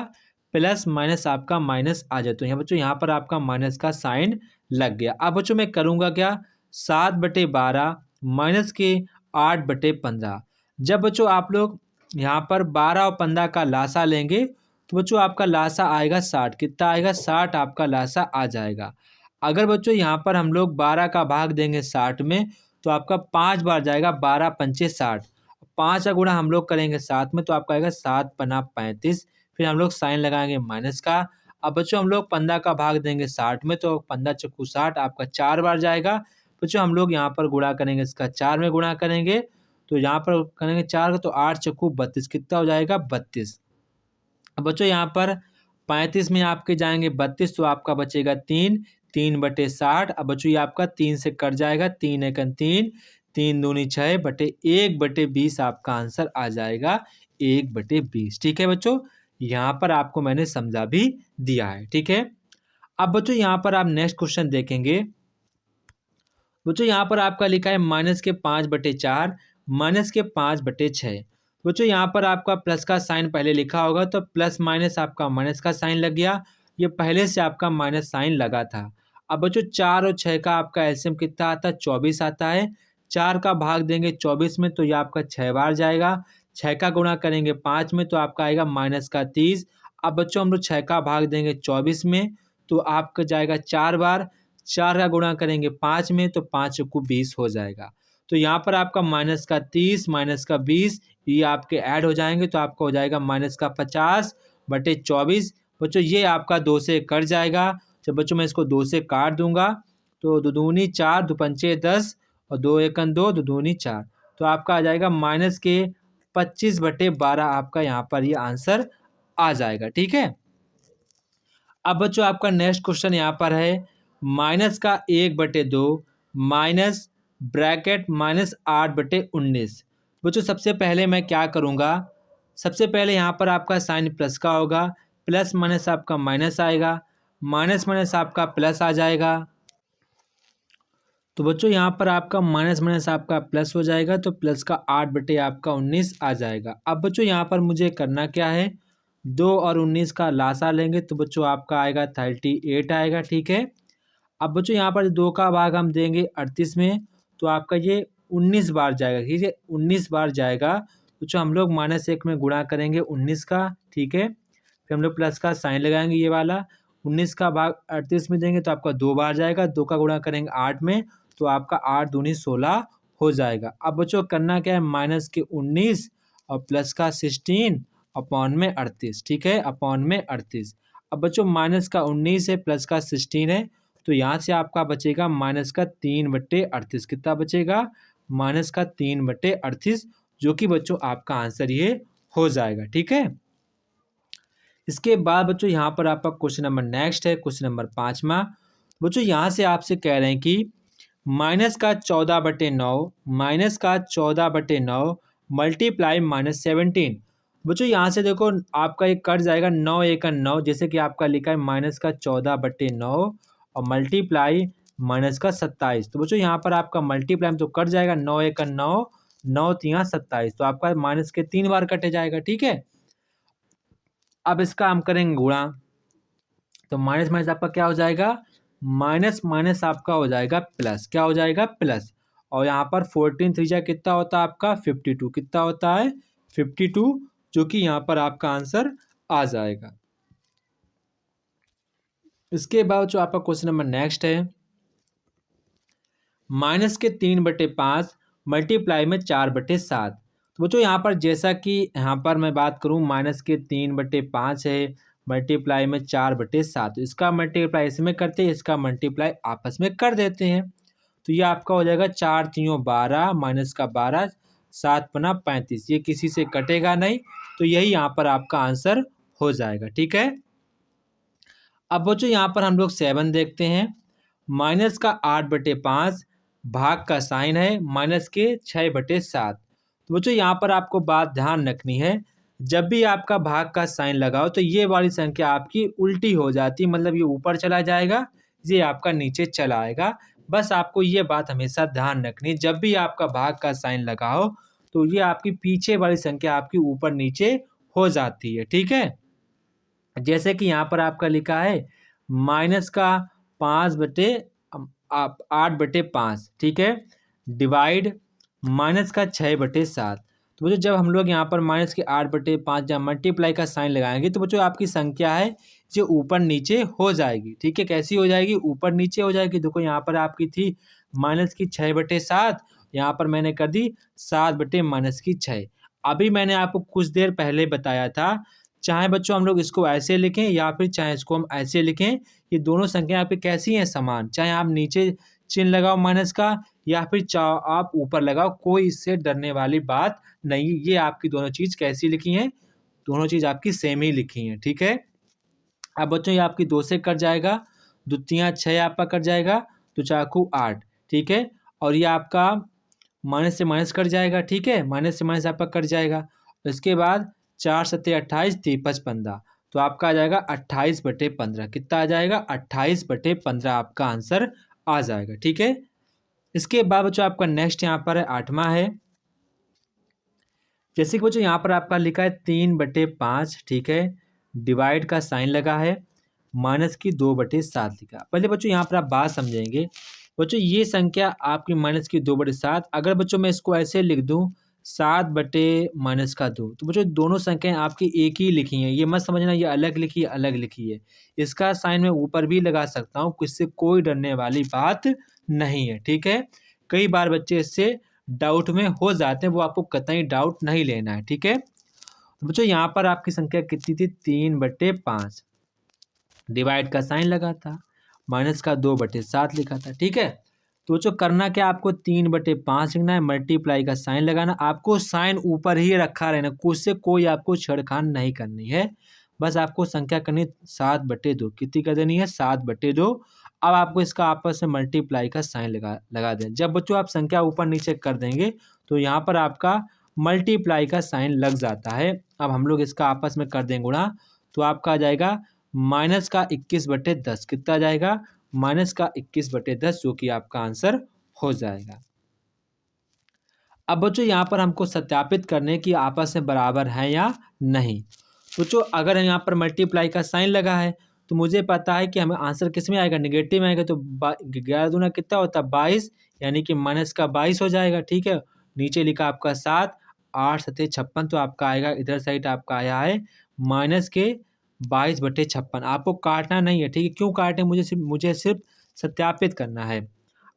प्लस माइनस, आपका माइनस आ जाए। तो यहाँ बच्चों यहाँ पर आपका माइनस का साइन लग गया। अब बच्चों मैं करूँगा क्या, 7/12 माइनस के 8/15। जब बच्चों आप लोग यहाँ पर 12 और 15 का लासा लेंगे तो बच्चों आपका लासा आएगा 60। कितना आएगा, 60 आपका लासा आ जाएगा। अगर बच्चों यहाँ पर हम लोग 12 का भाग देंगे 60 में तो आपका 5 बार जाएगा, 12 पंचे 60, 5 का गुणा हम लोग करेंगे 7 में तो आपका आएगा 7 पन्ना 35। फिर हम लोग साइन लगाएंगे माइनस का। अब बच्चों हम लोग 15 का भाग देंगे 60 में तो 15 चक्कू 60, आपका 4 बार जाएगा। बच्चों हम लोग यहाँ पर गुणा करेंगे, इसका 4 में गुणा करेंगे तो यहाँ पर करेंगे 4 का तो 8 चक्कू 32, कितना हो जाएगा 32। अब बच्चों यहाँ पर 35 में आपके जाएंगे 32 तो आपका बचेगा 3, 3/60। अब बच्चों ये आपका 3 से कट जाएगा, 3 एकन 3, 3 दूनी 6 बटे 1/20 आपका आंसर आ जाएगा 1/20, ठीक है बच्चों। यहाँ पर आपको मैंने समझा भी दिया है, ठीक है। अब बच्चों यहाँ पर आप नेक्स्ट क्वेश्चन देखेंगे। बच्चों यहाँ पर आपका लिखा है -5/4 -5/6। बच्चों यहाँ पर आपका प्लस का साइन पहले लिखा होगा तो प्लस माइनस आपका माइनस का साइन लग गया, ये पहले से आपका माइनस साइन लगा था। अब बच्चों 4 और 6 का आपका एलसीएम कितना आता है, 24 आता है। 4 का भाग देंगे 24 में तो ये आपका 6 बार जाएगा, 6 का गुणा करेंगे 5 में तो आपका आएगा -30। अब बच्चों हम लोग 6 का भाग देंगे 24 में तो आपका जाएगा 4 बार, 4 का गुणा करेंगे 5 में तो 5 चौको 20 हो जाएगा। तो यहाँ पर आपका -30 -20 ये आपके ऐड हो जाएंगे तो आपका हो जाएगा -50/24। बच्चों ये आपका 2 से कट जाएगा। जब बच्चों मैं इसको 2 से काट दूंगा तो 2 दूनी 4, 2 पंचे 10 और 2 एकन 2, 2 दूनी 4, तो आपका आ जाएगा -25/12 आपका यहाँ पर ये आंसर आ जाएगा, ठीक है। अब बच्चों आपका नेक्स्ट क्वेश्चन यहाँ पर है माइनस का 1/2 माइनस ब्रैकेट -8/19। बच्चों सबसे पहले मैं क्या करूँगा, सबसे पहले यहाँ पर आपका साइन प्लस का होगा, प्लस माइनस आपका माइनस आएगा, माइनस माइनस आपका प्लस आ जाएगा। तो बच्चों यहाँ पर आपका माइनस माइनस आपका प्लस हो जाएगा तो प्लस का 8/19 आ जाएगा। अब बच्चों यहाँ पर मुझे करना क्या है, 2 और 19 का लासा लेंगे तो बच्चों आपका आएगा 38 आएगा, ठीक है। अब बच्चों यहाँ पर 2 का भाग हम देंगे 38 में तो आपका ये 19 बार जाएगा, ठीक है, 19 बार जाएगा। बच्चों हम लोग -1 में गुणा करेंगे 19 का, ठीक है। फिर हम लोग प्लस का साइन लगाएंगे ये वाला, 19 का भाग 38 में देंगे तो आपका 2 बार जाएगा, 2 का गुणा करेंगे 8 में तो आपका 8 दूनी 16 हो जाएगा। अब बच्चों करना क्या है, -19 और प्लस का 16 अपॉन में 38, ठीक है, अपॉन में 38। अब बच्चों माइनस का 19 है प्लस का 16 है तो यहाँ से आपका बचेगा -3/38। कितना बचेगा, -3/38, जो कि बच्चों आपका आंसर ये हो जाएगा, ठीक है। इसके बाद बच्चों यहाँ पर आपका क्वेश्चन नंबर नेक्स्ट है, क्वेश्चन नंबर 5वां। बच्चों यहाँ से आपसे कह रहे हैं कि -14/9 -14/9 मल्टीप्लाई -17। बच्चों यहाँ से देखो आपका एक कट जाएगा, 9 एकन 9, जैसे कि आपका लिखा है -14/9 और मल्टीप्लाई -27। तो बच्चों यहाँ पर आपका मल्टीप्लाई में तो कट जाएगा, 9 एकन 9, 9 तिया 27, तो आपका माइनस के 3 बार कटे जाएगा, ठीक है। अब इसका हम करेंगे गुणा तो माइनस माइनस आपका क्या हो जाएगा, माइनस माइनस आपका हो जाएगा प्लस, क्या हो जाएगा प्लस। और यहाँ पर 14 3 कितना होता है आपका 52, कितना होता है 52, जो कि यहाँ पर आपका आंसर आ जाएगा। इसके बाद जो आपका क्वेश्चन नंबर नेक्स्ट है, -3/5 मल्टीप्लाई में 4/7। तो बच्चों यहाँ पर जैसा कि यहाँ पर मैं बात करूँ -3/5 है मल्टीप्लाई में 4/7, तो इसका मल्टीप्लाई इसमें करते हैं, इसका मल्टीप्लाई आपस में कर देते हैं। तो ये आपका हो जाएगा 4 3 12 माइनस का 12 7 पन्ना 35, ये किसी से कटेगा नहीं, तो यही यहाँ पर आपका आंसर हो जाएगा। ठीक है। अब बच्चों यहाँ पर हम लोग 7 देखते हैं। माइनस का 8/5 भाग का साइन है माइनस के 6/7। तो बच्चों यहाँ पर आपको बात ध्यान रखनी है, जब भी आपका भाग का साइन लगाओ तो ये वाली संख्या आपकी उल्टी हो जाती है, मतलब ये ऊपर चला जाएगा, ये आपका नीचे चला आएगा। बस आपको ये बात हमेशा ध्यान रखनी है, जब भी आपका भाग का साइन लगाओ तो ये आपकी पीछे वाली संख्या आपकी ऊपर नीचे हो जाती है। ठीक है। जैसे कि यहाँ पर आपका लिखा है माइनस का 8/5, ठीक है, डिवाइड माइनस का 6/7। तो बच्चों जब हम लोग यहाँ पर माइनस के 8/5 जब मल्टीप्लाई का साइन लगाएंगे तो बच्चों आपकी संख्या है जो ऊपर नीचे हो जाएगी। ठीक है, कैसी हो जाएगी? ऊपर नीचे हो जाएगी। देखो यहाँ पर आपकी थी माइनस की 6/7, यहाँ पर मैंने कर दी 7/-6। अभी मैंने आपको कुछ देर पहले बताया था, चाहे बच्चों हम लोग इसको ऐसे लिखें या फिर चाहे इसको हम ऐसे लिखें, ये दोनों संख्या आपकी कैसी हैं? समान। चाहे आप नीचे चिन्ह लगाओ माइनस का या फिर आप ऊपर लगाओ, कोई इससे डरने वाली बात नहीं। ये आपकी दोनों चीज़ कैसी लिखी हैं? दोनों चीज़ आपकी सेम ही लिखी हैं। ठीक है। अब बच्चों ये आपकी 2 से कट जाएगा, 2 तियाँ 6 आपका कट जाएगा, 2 चाकू 8। ठीक है। और ये आपका माइनस से माइनस कट जाएगा। ठीक है, माइनस से माइनस आपका कट जाएगा। इसके बाद 4 सत्ते 28, 3 15, तो आपका आ जाएगा 28/15। कितना आ जाएगा? 28/15 आपका आंसर आ जाएगा। ठीक है। इसके बाद बच्चों आपका नेक्स्ट यहाँ पर है 8वां है। जैसे कि बच्चों यहाँ पर आपका लिखा है 3/5, ठीक है, डिवाइड का साइन लगा है, माइनस की 2/7 लिखा। पहले बच्चों यहाँ पर आप बात समझेंगे। बच्चों ये संख्या आपकी माइनस की 2/7, अगर बच्चों मैं इसको ऐसे लिख दूँ 7/-2, तो बच्चों दोनों संख्याएं आपकी एक ही लिखी हैं। ये मत समझना ये अलग लिखी है, अलग लिखी है। इसका साइन मैं ऊपर भी लगा सकता हूँ, इससे कोई डरने वाली बात नहीं है। ठीक है। कई बार बच्चे इससे डाउट में हो जाते हैं, वो आपको कतई डाउट नहीं लेना है। ठीक है। तो बच्चों यहाँ पर आपकी संख्या कितनी थी? 3/5, डिवाइड का साइन लगा था, माइनस का 2/7 लिखा था। ठीक है। तो बच्चों करना क्या, आपको 3/5 लिखना है, मल्टीप्लाई का साइन लगाना, आपको साइन ऊपर ही रखा रहना, कुछ से कोई आपको छेड़खान नहीं करनी है। बस आपको संख्या करनी 7/2, कितनी कर देनी है? 7/2। अब आपको इसका आपस में मल्टीप्लाई का साइन लगा दें। जब बच्चों आप संख्या ऊपर नीचे कर देंगे तो यहाँ पर आपका मल्टीप्लाई का साइन लग जाता है। अब हम लोग इसका आपस में कर दें गुणा, तो आपका आ जाएगा माइनस का 21/10। कितना आ जाएगा? माइनस का 21/10, जो कि आपका आंसर हो जाएगा। अब बच्चों यहाँ पर हमको सत्यापित करने की आपस में बराबर है या नहीं। बच्चों अगर यहाँ पर मल्टीप्लाई का साइन लगा है तो मुझे पता है कि हमें आंसर किस में आएगा? नेगेटिव में आएगा। तो 11 दूना कितना होता है? 22, यानी कि माइनस का 22 हो जाएगा। ठीक है। नीचे लिखा आपका 7, 8 सत्ते 56, तो आपका आएगा इधर साइड आपका आया है माइनस के 22/56। आपको काटना नहीं है। ठीक है। क्यों काटें? मुझे सिर्फ सत्यापित करना है।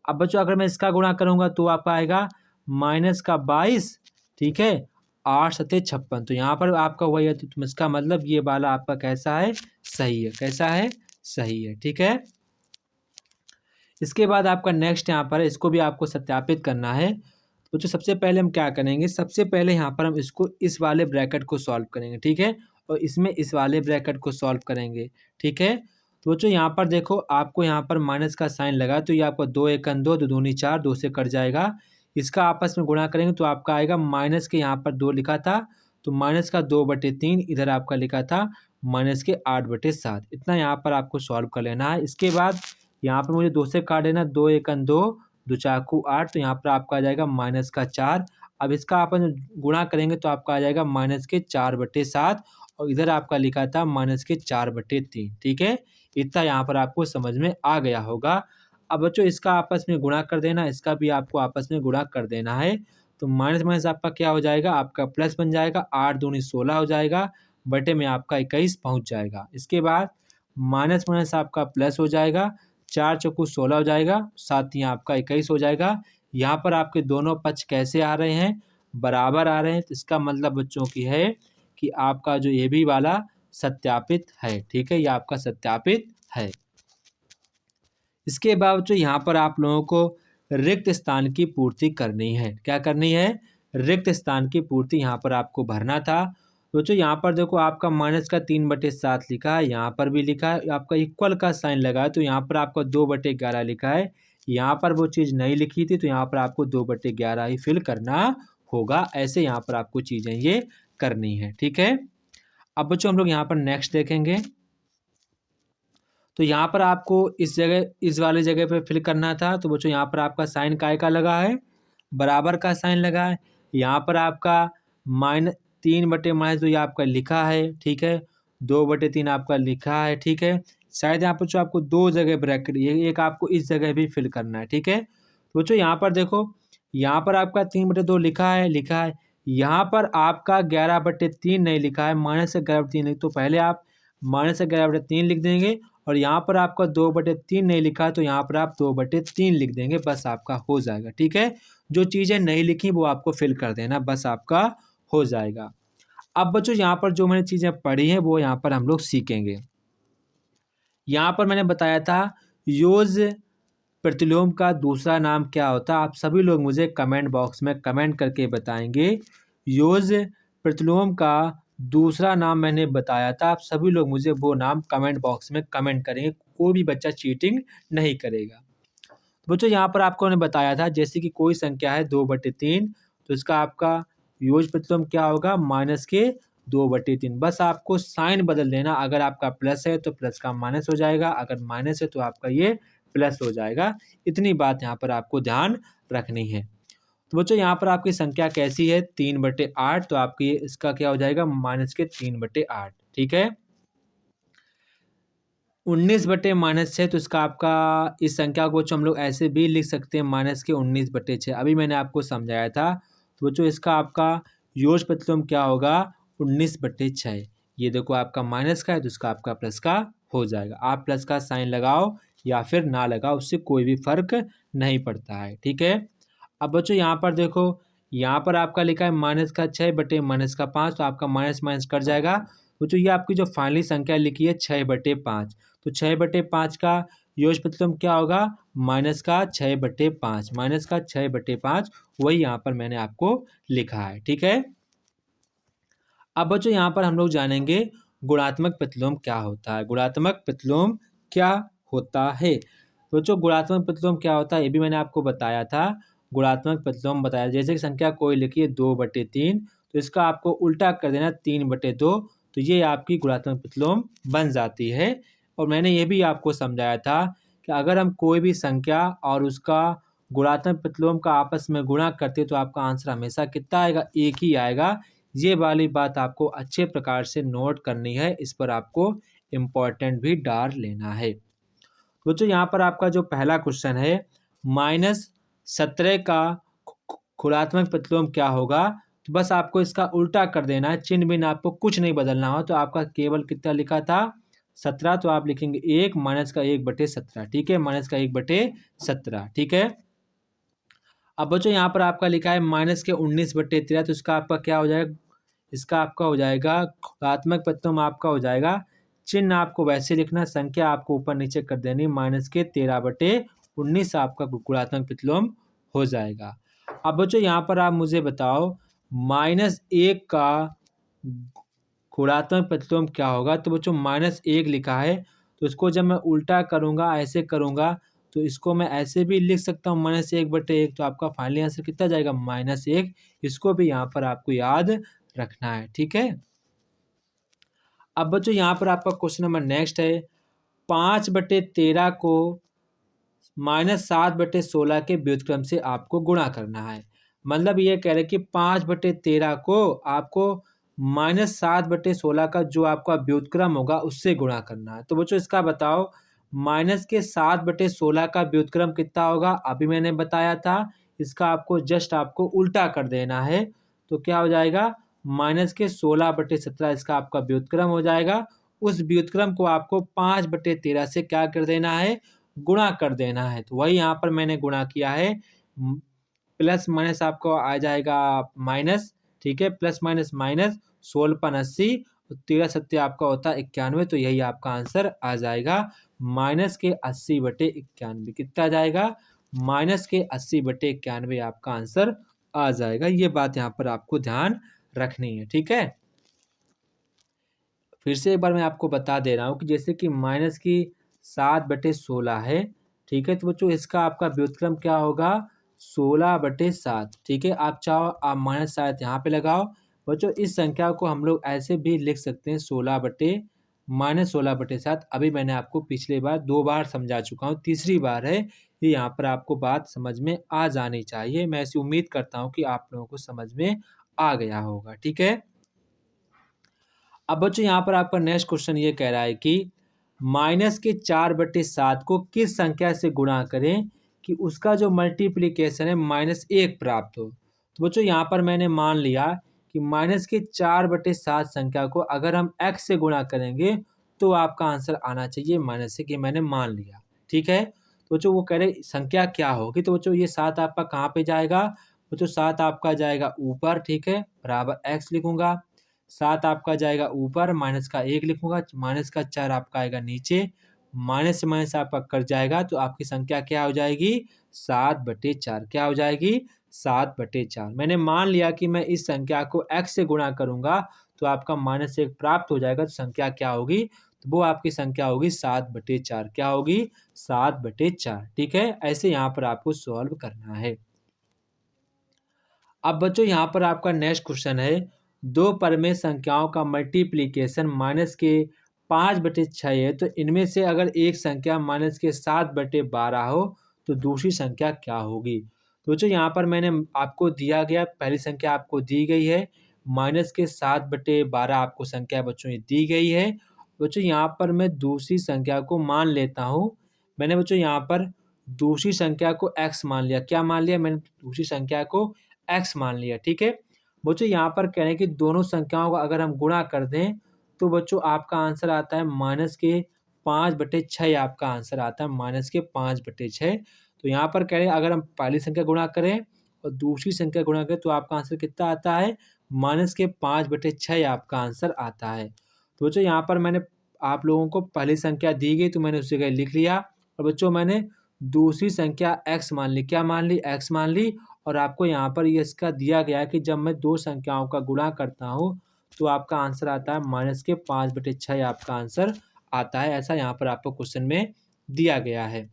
अब बच्चों अगर मैं इसका गुणा करूँगा तो आपका आएगा माइनस का 22, ठीक है, 8 सत्ते 56, तो यहाँ पर आपका वही है। तो इसका मतलब ये वाला आपका कैसा है? सही है। कैसा है? सही है। ठीक है। इसके बाद आपका नेक्स्ट यहाँ पर है, इसको भी आपको सत्यापित करना है। तो जो सबसे पहले हम क्या करेंगे, सबसे पहले यहाँ पर हम इसको इस वाले ब्रैकेट को सॉल्व करेंगे। ठीक है। और इसमें इस वाले ब्रैकेट को सॉल्व करेंगे। ठीक है। तो बच्चों यहाँ पर देखो, आपको यहाँ पर माइनस का साइन लगा, तो ये आपका 2 एकन 2, 2 दूनी 4, 2 से कट जाएगा। इसका आपस में गुणा करेंगे तो आपका आएगा माइनस के यहाँ पर 2 लिखा था, तो माइनस का 2/3, इधर आपका लिखा था माइनस के 8/7। इतना यहाँ पर आपको सॉल्व कर लेना है। इसके बाद यहाँ पर मुझे 2 से काट देना, 2 एकन 2, 2 चाकू 8, तो यहाँ पर आपका आ जाएगा माइनस का 4। अब इसका अपन गुणा करेंगे तो आपका आ जाएगा माइनस के 4/7, और इधर आपका लिखा था माइनस के 4/3। ठीक है। इतना यहाँ पर आपको समझ में आ गया होगा। अब बच्चों इसका आपस में गुणा कर देना, इसका भी आपको आपस में गुणा कर देना है। तो माइनस माइनस आपका क्या हो जाएगा? आपका प्लस बन जाएगा, 8 दूनी 16 हो जाएगा, बटे में आपका 21 पहुँच जाएगा। इसके बाद माइनस माइनस आपका प्लस हो जाएगा, 4 चौकू 16 हो जाएगा, साथ ही आपका 21 हो जाएगा। यहाँ पर आपके दोनों पक्ष कैसे आ रहे हैं? बराबर आ रहे हैं। तो इसका मतलब बच्चों की है कि आपका जो ये भी वाला सत्यापित है। ठीक है, ये आपका सत्यापित है। इसके बाद जो यहाँ पर आप लोगों को रिक्त स्थान की पूर्ति करनी है। क्या करनी है? रिक्त स्थान की पूर्ति यहाँ पर आपको भरना था। बच्चों यहाँ पर देखो आपका -3/7 लिखा है, यहाँ पर भी लिखा है, आपका इक्वल का साइन लगा है तो यहाँ पर आपका 2/11 लिखा है। यहाँ पर वो चीज़ नहीं लिखी थी तो यहाँ पर आपको 2/11 ही फिल करना होगा। ऐसे यहाँ पर आपको चीज़ें ये करनी है, ठीक है। अब बच्चों हम लोग यहाँ पर नेक्स्ट देखेंगे। तो यहाँ पर आपको इस जगह, इस वाली जगह पे फिल करना था। तो बच्चों यहाँ पर आपका साइन काय का लगा है, बराबर का साइन लगा है। यहाँ पर आपका -3/-2 ये आपका लिखा है, ठीक है। 2/3 आपका लिखा है, ठीक है। शायद यहाँ पर जो आपको 2 जगह ब्रैकेट, ये एक आपको इस जगह भी फिल करना है, ठीक है। तो बच्चों यहाँ पर देखो, यहाँ पर आपका 3/2 लिखा है, लिखा है। यहाँ पर आपका 11/3 नहीं लिखा है, -11/3 नहीं, तो पहले आप -11/3 लिख देंगे और यहाँ पर आपका 2/3 नहीं लिखा है तो यहाँ पर आप 2/3 लिख देंगे, बस आपका हो जाएगा, ठीक है। जो चीज़ें नहीं लिखी वो आपको फिल कर देना, बस आपका हो जाएगा। अब बच्चों यहाँ पर जो मैंने चीज़ें पढ़ी हैं वो यहाँ पर हम लोग सीखेंगे। यहाँ पर मैंने बताया था योज प्रतिलोम का दूसरा नाम क्या होता है। आप सभी लोग मुझे कमेंट बॉक्स में कमेंट करके बताएंगे। योज प्रतिलोम का दूसरा नाम मैंने बताया था, आप सभी लोग मुझे वो नाम कमेंट बॉक्स में कमेंट करेंगे, कोई भी बच्चा चीटिंग नहीं करेगा। बच्चों यहाँ पर आपको मैंने बताया था जैसे कि कोई संख्या है 2/3 तो इसका आपका योज प्रतिलोम क्या होगा, -2/3। बस आपको साइन बदल देना, अगर आपका प्लस है तो प्लस का माइनस हो जाएगा, अगर माइनस है तो आपका ये प्लस हो जाएगा। इतनी बात यहाँ पर आपको ध्यान रखनी है। तो बच्चों यहाँ पर आपकी संख्या कैसी है, 3/8, तो आपकी इसका क्या हो जाएगा, -3/8, ठीक है। 19/-6 तो इसका आपका, इस संख्या को हम लोग ऐसे भी लिख सकते हैं -19/6। अभी मैंने आपको समझाया था। तो बच्चों इसका आपका योज प्रतिलोम क्या होगा, 19/6। ये देखो आपका माइनस का है तो इसका आपका प्लस का हो जाएगा। आप प्लस का साइन लगाओ या फिर ना लगाओ, उससे कोई भी फर्क नहीं पड़ता है, ठीक है। अब बच्चों यहाँ पर देखो, यहाँ पर आपका लिखा है -6/-5, तो आपका माइनस माइनस कट जाएगा। बच्चों ये आपकी जो फाइनली संख्या लिखी है 6/5, तो 6/5 का योज प्रतिलोम क्या होगा, -6/5, -6/5, वही यहाँ पर मैंने आपको लिखा है, ठीक है। अब बच्चों यहाँ पर हम लोग जानेंगे गुणात्मक प्रतिलोम क्या होता है। गुणात्मक प्रतिलोम क्या होता है, बच्चों गुणात्मक प्रतिलोम क्या होता है ये भी मैंने आपको बताया था। गुणात्मक प्रतिलोम बताया, जैसे कि संख्या कोई लिखी है 2/3 तो इसका आपको उल्टा कर देना 3/2, तो ये आपकी गुणात्मक प्रतिलोम बन जाती है। और मैंने ये भी आपको समझाया था कि अगर हम कोई भी संख्या और उसका गुणात्मक प्रतिलोम का आपस में गुणा करते तो आपका आंसर हमेशा कितना आएगा, एक ही आएगा। ये वाली बात आपको अच्छे प्रकार से नोट करनी है, इस पर आपको इम्पोर्टेंट भी डाल लेना है। बच्चों यहाँ पर आपका जो पहला क्वेश्चन है, -17 का गुणात्मक प्रतिलोम क्या होगा, तो बस आपको इसका उल्टा कर देना है, चिन्ह बिन आपको कुछ नहीं बदलना हो। तो आपका केवल कितना लिखा था, 17, तो आप लिखेंगे 1 -1/17, ठीक है, -1/17, ठीक है। अब बच्चों यहाँ पर आपका लिखा है -19/13, तो इसका आपका क्या हो जाएगा, इसका आपका हो जाएगा गुणात्मक प्रतिलोम आपका हो जाएगा, चिन्ह आपको वैसे लिखना, संख्या आपको ऊपर नीचे कर देनी, -13/19 आपका गुणात्मक प्रतिलोम हो जाएगा। अब बच्चों यहाँ पर आप मुझे बताओ -1 का गुणात्मक प्रतिलोम क्या होगा। तो बच्चों -1 लिखा है तो इसको जब मैं उल्टा करूँगा, ऐसे करूँगा, तो इसको मैं ऐसे भी लिख सकता हूँ -1/1, तो आपका फाइनली आंसर कितना जाएगा, -1। इसको भी यहाँ पर आपको याद रखना है, ठीक है। अब बच्चों यहाँ पर आपका क्वेश्चन नंबर नेक्स्ट है, 5/13 को -7/16 के व्युत्क्रम से आपको गुणा करना है। मतलब ये कह रहे हैं कि 5/13 को आपको -7/16 का जो आपका व्युत्क्रम होगा उससे गुणा करना है। तो बच्चों इसका बताओ, -7/16 का व्युत्क्रम कितना होगा, अभी मैंने बताया था। इसका आपको जस्ट आपको उल्टा कर देना है, तो क्या हो जाएगा, -16/17 इसका आपका व्युत्क्रम हो जाएगा। उस व्युत्क्रम को आपको 5/13 से क्या कर देना है, गुणा कर देना है। तो वही यहाँ पर मैंने गुणा किया है, प्लस माइनस आपको आ जाएगा माइनस, ठीक है, प्लस माइनस माइनस, 16 × 80, 13 सत्ते आपका होता है 91, तो यही आपका आंसर आ जाएगा -80/91। कितना आ जाएगा, -80/91 आपका आंसर आ जाएगा। ये बात यहाँ पर आपको ध्यान रखनी है, ठीक है। फिर से एक बार मैं आपको बता दे रहा हूँ कि जैसे कि माइनस की 7/16 है, ठीक है। तो बच्चों इसका आपका व्युत्क्रम क्या होगा, 16/7, ठीक है। आप चाहो आप माइनस शायद यहाँ पे लगाओ। बच्चों इस संख्या को हम लोग ऐसे भी लिख सकते हैं, 16/-7। अभी मैंने आपको पिछले बार 2 बार समझा चुका हूँ, तीसरी बार है ये। यहाँ पर आपको बात समझ में आ जानी चाहिए। मैं ऐसी उम्मीद करता हूँ कि आप लोगों को समझ में आ गया होगा, ठीक है। अब बच्चों यहाँ पर आपका नेक्स्ट क्वेश्चन ये कह रहा है कि माइनस के 4/7 को किस संख्या से गुणा करें कि उसका जो मल्टीप्लिकेशन है -1 प्राप्त हो। तो बच्चों यहाँ पर मैंने मान लिया कि माइनस के 4/7 संख्या को अगर हम x से गुणा करेंगे तो आपका आंसर आना चाहिए माइनस से, कि मैंने मान लिया, ठीक है। तो बच्चों वो कह रहे संख्या क्या होगी। तो बच्चों ये 7 आपका कहाँ पे जाएगा, बच्चों 7 आपका जाएगा ऊपर, ठीक है, बराबर x लिखूंगा। 7 आपका जाएगा ऊपर, माइनस का 1 लिखूंगा, माइनस का 4 आपका आएगा नीचे, माइनस से माइनस आपका कट जाएगा तो आपकी संख्या क्या हो जाएगी, 7/4। क्या हो जाएगी, 7/4। मैंने मान लिया कि मैं इस संख्या को x से गुणा करूंगा तो आपका -1 प्राप्त हो जाएगा। तो संख्या क्या होगी, तो वो आपकी संख्या होगी 7/4। क्या होगी, 7/4, ठीक है। ऐसे यहाँ पर आपको सॉल्व करना है। अब बच्चों यहाँ पर आपका नेक्स्ट क्वेश्चन है, दो परमेय संख्याओं का मल्टीप्लिकेशन माइनस के 5/6 है, तो इनमें से अगर एक संख्या माइनस के 7/12 हो तो दूसरी संख्या क्या होगी। तो बच्चों यहाँ पर मैंने आपको दिया गया, पहली संख्या आपको दी गई है माइनस के 7/12 आपको संख्या बच्चों ये दी गई है। बच्चों यहाँ पर मैं दूसरी संख्या को मान लेता हूँ। मैंने बच्चों यहाँ पर दूसरी संख्या को x मान लिया। क्या मान लिया, मैंने दूसरी संख्या को x मान लिया, ठीक है। बच्चों यहाँ पर कह रहे हैं कि दोनों संख्याओं का अगर हम गुणा कर दें तो बच्चों आपका आंसर आता है माइनस के 5/6। आपका आंसर आता है माइनस के 5/6। तो यहाँ पर कह रहे हैं अगर हम पहली संख्या गुणा करें और दूसरी संख्या गुणा करें तो आपका आंसर कितना आता है, माइनस के 5/6 आपका आंसर आता है। तो बच्चों यहाँ पर मैंने आप लोगों को पहली संख्या दी गई तो मैंने उस जगह लिख लिया, और बच्चों मैंने दूसरी संख्या x मान ली। क्या मान ली, x मान ली। और आपको यहाँ पर ये इसका दिया गया है कि जब मैं दो संख्याओं का गुणा करता हूँ तो आपका आंसर आता है माइनस के 5/6 आपका आंसर आता है। ऐसा यहाँ पर आपको क्वेश्चन में दिया गया है।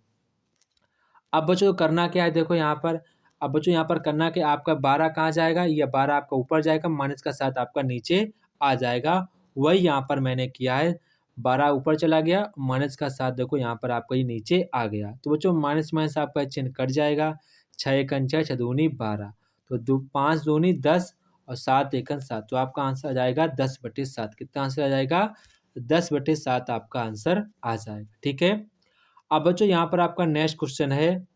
अब बच्चों करना क्या है, देखो यहाँ पर, अब बच्चों यहाँ पर करना कि आपका 12 कहाँ जाएगा, ये 12 आपका ऊपर जाएगा, माइनस का 7 आपका नीचे आ जाएगा। वही यहाँ पर मैंने किया है, 12 ऊपर चला गया, माइनस का 7 देखो यहाँ पर आपका ये नीचे आ गया। तो बच्चों माइनस माइनस आपका चिन्ह कट जाएगा, 6 एकन 6, 6 दूनी 12, तो 5 दूनी 10 और 7 एकन 7, तो आपका आंसर आ जाएगा 10/7। कितना आंसर आ जाएगा, 10/7 आपका आंसर आ जाएगा, ठीक है। अब बच्चों यहाँ पर आपका नेक्स्ट क्वेश्चन है,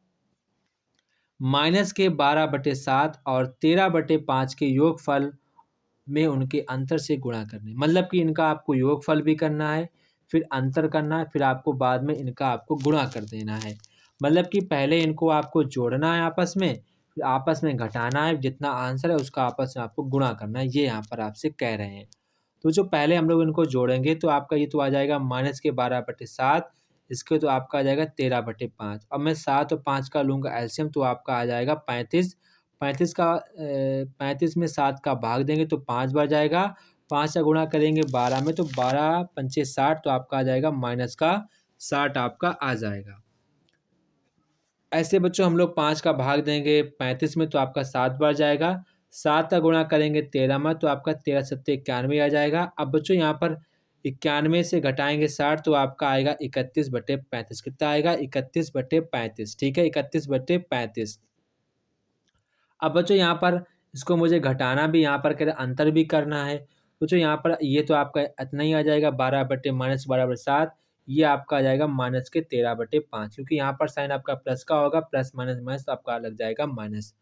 माइनस के 12/7 और 13/5 के योगफल में उनके अंतर से गुणा करने, मतलब कि इनका आपको योगफल भी करना है, फिर अंतर करना है, फिर आपको बाद में इनका आपको गुणा कर देना है। मतलब कि पहले इनको आपको जोड़ना है आपस में, फिर आपस में घटाना है, जितना आंसर है उसका आपस में आपको गुणा करना है, ये यहाँ पर आपसे कह रहे हैं। तो जो पहले हम लोग इनको जोड़ेंगे तो आपका ये तो आ जाएगा माइनस के 12/7, इसके तो आपका आ जाएगा 13/5। अब मैं 7 और 5 का लूँगा एलसीएम तो आपका आ जाएगा 35। 35 में 7 का भाग देंगे तो 5 बार जाएगा, 5 का गुणा करेंगे 12 में तो 12 पंचे 60, तो आपका आ जाएगा माइनस का 60 आपका आ जाएगा। ऐसे बच्चों हम लोग 5 का भाग देंगे 35 में तो आपका 7 बार जाएगा, 7 का गुणा करेंगे 13 में तो आपका 13 सत्ते 91 आ जाएगा। अब बच्चों यहाँ पर 91 से घटाएंगे 60 तो आपका आएगा 31/35। कितना आएगा, 31/35, ठीक है, 31/35। अब बच्चों यहाँ पर इसको मुझे घटाना भी, यहाँ पर कह रहे अंतर भी करना है। बच्चों यहाँ पर ये तो आपका इतना ही आ जाएगा 12/-12/7, ये आपका आ जाएगा माइनस के 13/5, क्योंकि यहाँ पर साइन आपका प्लस का होगा, प्लस माइनस माइनस तो आपका लग जाएगा माइनस।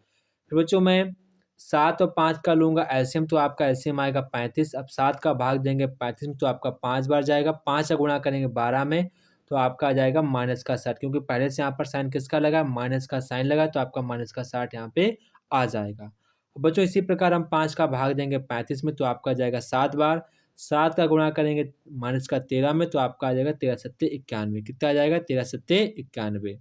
फिर बच्चों मैं 7 और 5 का लूँगा एलसीएम तो आपका एलसीएम आएगा 35। अब 7 का भाग देंगे 35 में तो आपका 5 बार जाएगा, 5 का गुणा करेंगे 12 में तो आपका आ जाएगा माइनस का 60, क्योंकि पहले से यहाँ पर साइन किसका लगा, माइनस का साइन लगा, तो आपका माइनस का 60 यहाँ पे आ जाएगा। बच्चों इसी प्रकार हम 5 का भाग देंगे 35 में तो आपका जाएगा 7 बार, 7 का गुणा करेंगे माइनस का 13 में तो आपका आ जाएगा 13 सत्ते 91। कितना आ जाएगा, 13 सत्ते 91।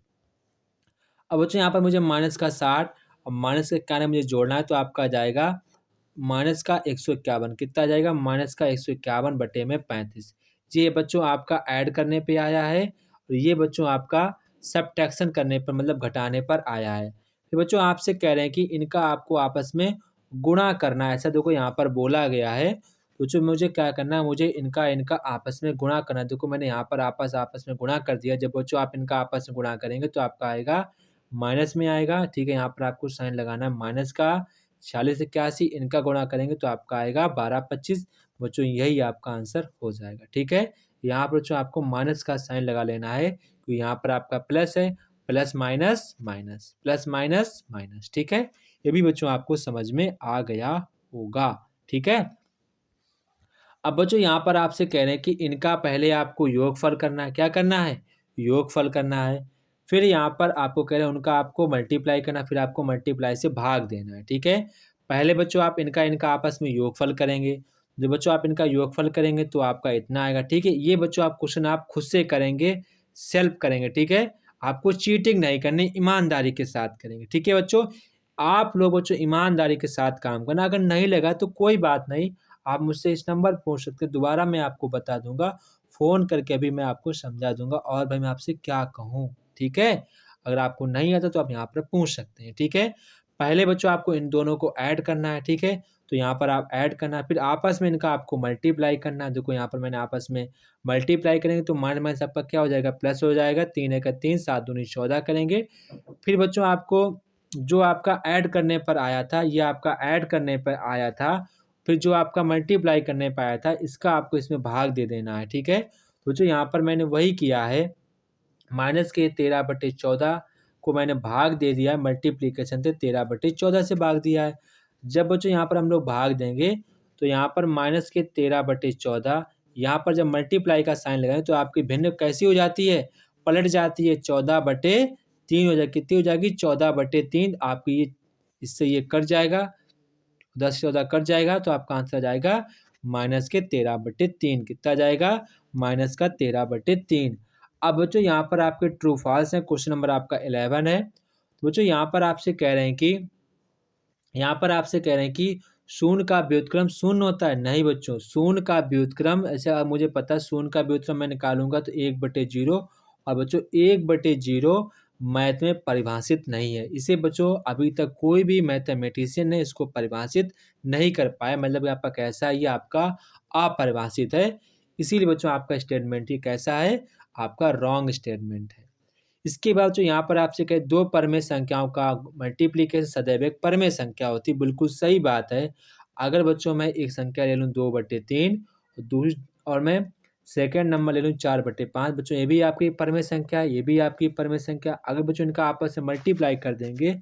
अब बच्चों यहाँ पर मुझे माइनस का 60 अब माइनस का 51 मुझे जोड़ना है तो आपका आ जाएगा माइनस का 151। कितना आ जाएगा? माइनस का 151 बटे में 35। ये बच्चों आपका ऐड करने पे आया है और ये बच्चों आपका सब्ट्रैक्शन करने पर मतलब घटाने पर आया है। तो बच्चों आपसे कह रहे हैं कि इनका आपको आपस में गुणा करना है। ऐसा देखो यहाँ पर बोला गया है। तो जो मुझे क्या करना है, मुझे इनका इनका आपस में गुणा करना है। देखो मैंने यहाँ पर आपस में गुणा कर दिया। जब बच्चों आप इनका आपस में गुणा करेंगे तो आपका आएगा माइनस में आएगा। ठीक है, यहाँ पर आपको साइन लगाना है माइनस का। 46 81 इनका गुणा करेंगे तो आपका आएगा 12 25। बच्चों यही आपका आंसर हो जाएगा। ठीक है, यहाँ पर बच्चों आपको माइनस का साइन लगा लेना है क्योंकि यहाँ पर आपका प्लस है। Plus minus minus, plus minus minus. ठीक है, ये भी बच्चों आपको समझ में आ गया होगा। ठीक है, अब बच्चों यहाँ पर आपसे कह रहे हैं कि इनका पहले आपको योगफल करना है। क्या करना है? योगफल करना है। फिर यहाँ पर आपको कह रहे हैं उनका आपको मल्टीप्लाई करना, फिर आपको मल्टीप्लाई से भाग देना है। ठीक है, पहले बच्चों आप इनका इनका आपस में योगफल करेंगे। जब बच्चों आप इनका योगफल करेंगे तो आपका इतना आएगा। ठीक है, ये बच्चों आप क्वेश्चन आप खुद से करेंगे, सेल्फ करेंगे। ठीक है, आपको चीटिंग नहीं करनी, ईमानदारी के साथ करेंगे। ठीक है बच्चों, आप लोग बच्चों ईमानदारी के साथ काम करना। अगर नहीं लगा तो कोई बात नहीं, आप मुझसे इस नंबर पर पूछ सकते हैं। दोबारा मैं आपको बता दूंगा, फ़ोन करके अभी मैं आपको समझा दूंगा और भाई मैं आपसे क्या कहूँ। ठीक है, अगर आपको नहीं आता तो आप यहाँ पर पूछ सकते हैं। ठीक है, पहले बच्चों आपको इन दोनों को ऐड करना है। ठीक है, तो यहाँ पर आप ऐड करना है, फिर आपस में इनका आपको मल्टीप्लाई करना है। देखो यहाँ पर मैंने आपस में मल्टीप्लाई करेंगे तो माइनस माइनस आपका क्या हो जाएगा? प्लस हो जाएगा। 3 एक 3, 7 दूनी 14 करेंगे। फिर बच्चों आपको जो आपका ऐड करने पर आया था, ये आपका ऐड करने पर आया था। फिर जो आपका मल्टीप्लाई करने पे आया था, इसका आपको इसमें भाग दे देना है। ठीक है, तो जो यहाँ पर मैंने वही किया है, माइनस के 13/14 को मैंने भाग दे दिया है, मल्टीप्लीकेशन से 13/14 से भाग दिया है। जब बच्चों यहाँ पर हम लोग भाग देंगे तो यहाँ पर माइनस के 13/14, यहाँ पर जब मल्टीप्लाई का साइन लगाएं तो आपकी भिन्न कैसी हो जाती है? पलट जाती है, 14/3 हो जाएगी। कितनी हो जाएगी? 14/3। आपकी ये इससे ये कट जाएगा, 10 से 14 कट जाएगा तो आपका आंसर आ जाएगा माइनस के 13/3। कितना जाएगा? माइनस का 13/3। अब बच्चों यहाँ पर आपके ट्रू फॉल्स हैं। क्वेश्चन नंबर आपका 11 है। तो बच्चों यहाँ पर आपसे कह रहे हैं कि शून्य का व्युत्क्रम शून्य होता है। नहीं बच्चों, शून्य का व्युत्क्रम ऐसा मुझे पता है, शून्य का व्युत्क्रम मैं निकालूंगा तो 1/0। और बच्चों 1/0 मैथ में परिभाषित नहीं है। इसे बच्चों अभी तक कोई भी मैथमेटिशियन ने इसको परिभाषित नहीं कर पाया। मतलब आपका कैसा है? ये आपका अपरिभाषित है। इसीलिए बच्चों आपका स्टेटमेंट ही कैसा है? आपका रॉन्ग स्टेटमेंट है। इसके बाद जो यहाँ पर आपसे कहे दो परमेय संख्याओं का मल्टीप्लिकेशन सदैव एक परमेय संख्या होती है। बिल्कुल सही बात है। अगर बच्चों मैं एक संख्या ले लूँ 2/3 और मैं सेकेंड नंबर ले लूँ 4/5, बच्चों ये भी आपकी परमेय संख्या है, ये भी आपकी परमेय संख्या। अगर बच्चों इनका आपस में मल्टीप्लाई कर देंगे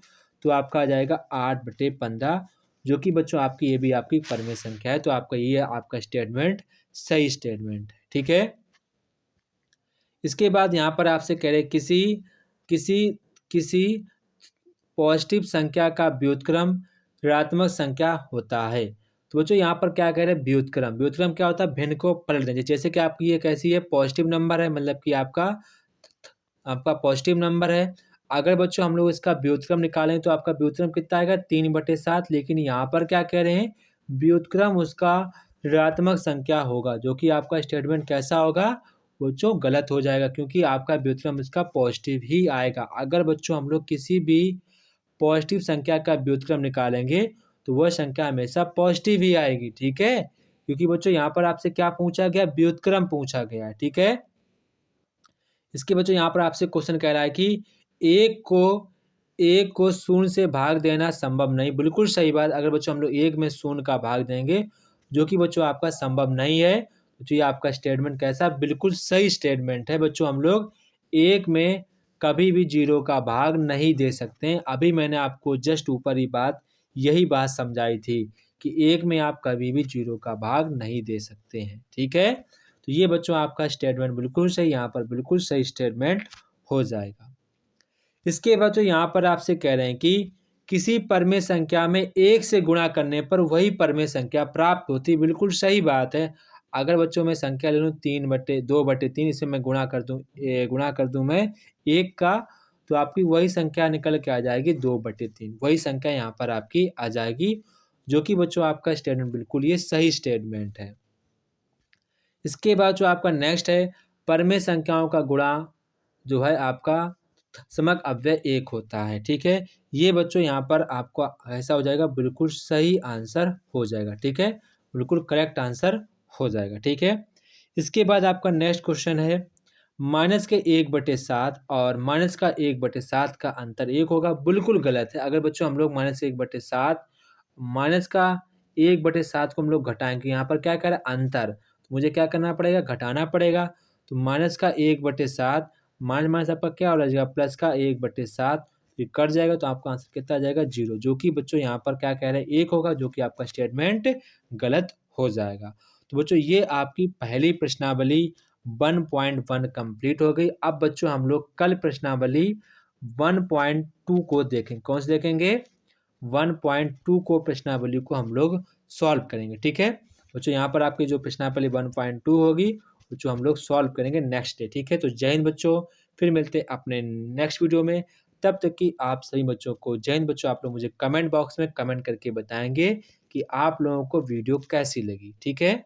तो आपका आ जाएगा 8/15, जो कि बच्चों आपकी ये भी आपकी परमेय संख्या है। तो आपका ये आपका स्टेटमेंट सही स्टेटमेंट है। ठीक है, इसके बाद यहाँ पर आपसे कह रहे किसी किसी किसी पॉजिटिव संख्या का व्युत्क्रम ऋणात्मक संख्या होता है। तो बच्चों यहाँ पर क्या कह रहे हैं? व्युत्क्रम। व्युत्क्रम क्या होता है? भिन्न को पलट देंगे। जैसे कि आपकी ये कैसी है? पॉजिटिव नंबर है, मतलब कि आपका पॉजिटिव नंबर है। अगर बच्चों हम लोग इसका व्युत्क्रम निकालें तो आपका व्युत्क्रम कितना आएगा? 3/7। लेकिन यहाँ पर क्या कह रहे हैं? व्युत्क्रम उसका ऋणात्मक संख्या होगा, जो कि आपका स्टेटमेंट कैसा होगा? बच्चों गलत हो जाएगा, क्योंकि आपका व्युत्क्रम इसका पॉजिटिव ही आएगा। अगर बच्चों हम लोग किसी भी पॉजिटिव संख्या का व्युत्क्रम निकालेंगे तो वह संख्या हमेशा पॉजिटिव ही आएगी। ठीक है, क्योंकि बच्चों यहाँ पर आपसे क्या पूछा गया? व्युत्क्रम पूछा गया है। ठीक है, इसके बच्चों यहाँ पर आपसे क्वेश्चन कह रहा है कि एक को शून्य से भाग देना संभव नहीं। बिल्कुल सही बात। अगर बच्चों हम लोग एक में शून्य का भाग देंगे, जो कि बच्चों आपका संभव नहीं है, तो ये आपका स्टेटमेंट कैसा? बिल्कुल सही स्टेटमेंट है। बच्चों हम लोग एक में कभी भी 0 का भाग नहीं दे सकते हैं। अभी मैंने आपको जस्ट ऊपर ही यही बात समझाई थी कि एक में आप कभी भी 0 का भाग नहीं दे सकते हैं। ठीक है, तो ये बच्चों आपका स्टेटमेंट बिल्कुल सही, यहाँ पर बिल्कुल सही स्टेटमेंट हो जाएगा। इसके बाद जो यहाँ पर आपसे कह रहे हैं कि किसी परमेय संख्या में 1 से गुणा करने पर वही परमेय संख्या प्राप्त होती है। बिल्कुल सही बात है। अगर बच्चों मैं संख्या ले लूँ 2/3, इसे मैं गुणा कर दूँ मैं 1 का, तो आपकी वही संख्या निकल के आ जाएगी 2/3। वही संख्या यहाँ पर आपकी आ जाएगी, जो कि बच्चों आपका स्टेटमेंट बिल्कुल ये सही स्टेटमेंट है। इसके बाद जो आपका नेक्स्ट है, परमेय संख्याओं का गुणा जो है आपका समक अव्यय 1 होता है, ठीक है। ये बच्चों यहाँ पर आपको ऐसा हो जाएगा, बिल्कुल सही आंसर हो जाएगा, ठीक है, बिल्कुल करेक्ट आंसर हो जाएगा, ठीक है। इसके बाद आपका नेक्स्ट क्वेश्चन है, माइनस के 1/7 और माइनस का 1/7 का अंतर 1 होगा, बिल्कुल गलत है। अगर बच्चों हम लोग माइनस 1/7 माइनस का 1/7 को हम लोग घटाएंगे, यहाँ पर क्या करें अंतर, तो मुझे क्या करना पड़ेगा, घटाना पड़ेगा। तो माइनस का 1/7 माइनस माइनस आपका क्या हो जाएगा, प्लस का 1/7, ये कट जाएगा तो आपका आंसर कितना आ जाएगा 0, जो कि बच्चों यहाँ पर क्या कह रहे हैं 1 होगा, जो कि आपका स्टेटमेंट गलत हो जाएगा। तो बच्चों ये आपकी पहली प्रश्नावली 1.1 कंप्लीट हो गई। अब बच्चों हम लोग कल प्रश्नावली 1.2 को देखें, कौन से देखेंगे 1.2 को प्रश्नावली को हम लोग सॉल्व करेंगे, ठीक है। बच्चों यहाँ पर आपकी जो प्रश्नावली 1.2 होगी बच्चों हम लोग सॉल्व करेंगे नेक्स्ट डे, ठीक है। तो जय हिंद बच्चों, फिर मिलते हैं अपने नेक्स्ट वीडियो में। तब तक कि आप सभी बच्चों को जय हिंद बच्चों। आप लोग मुझे कमेंट बॉक्स में कमेंट करके बताएंगे कि आप लोगों को वीडियो कैसी लगी, ठीक है।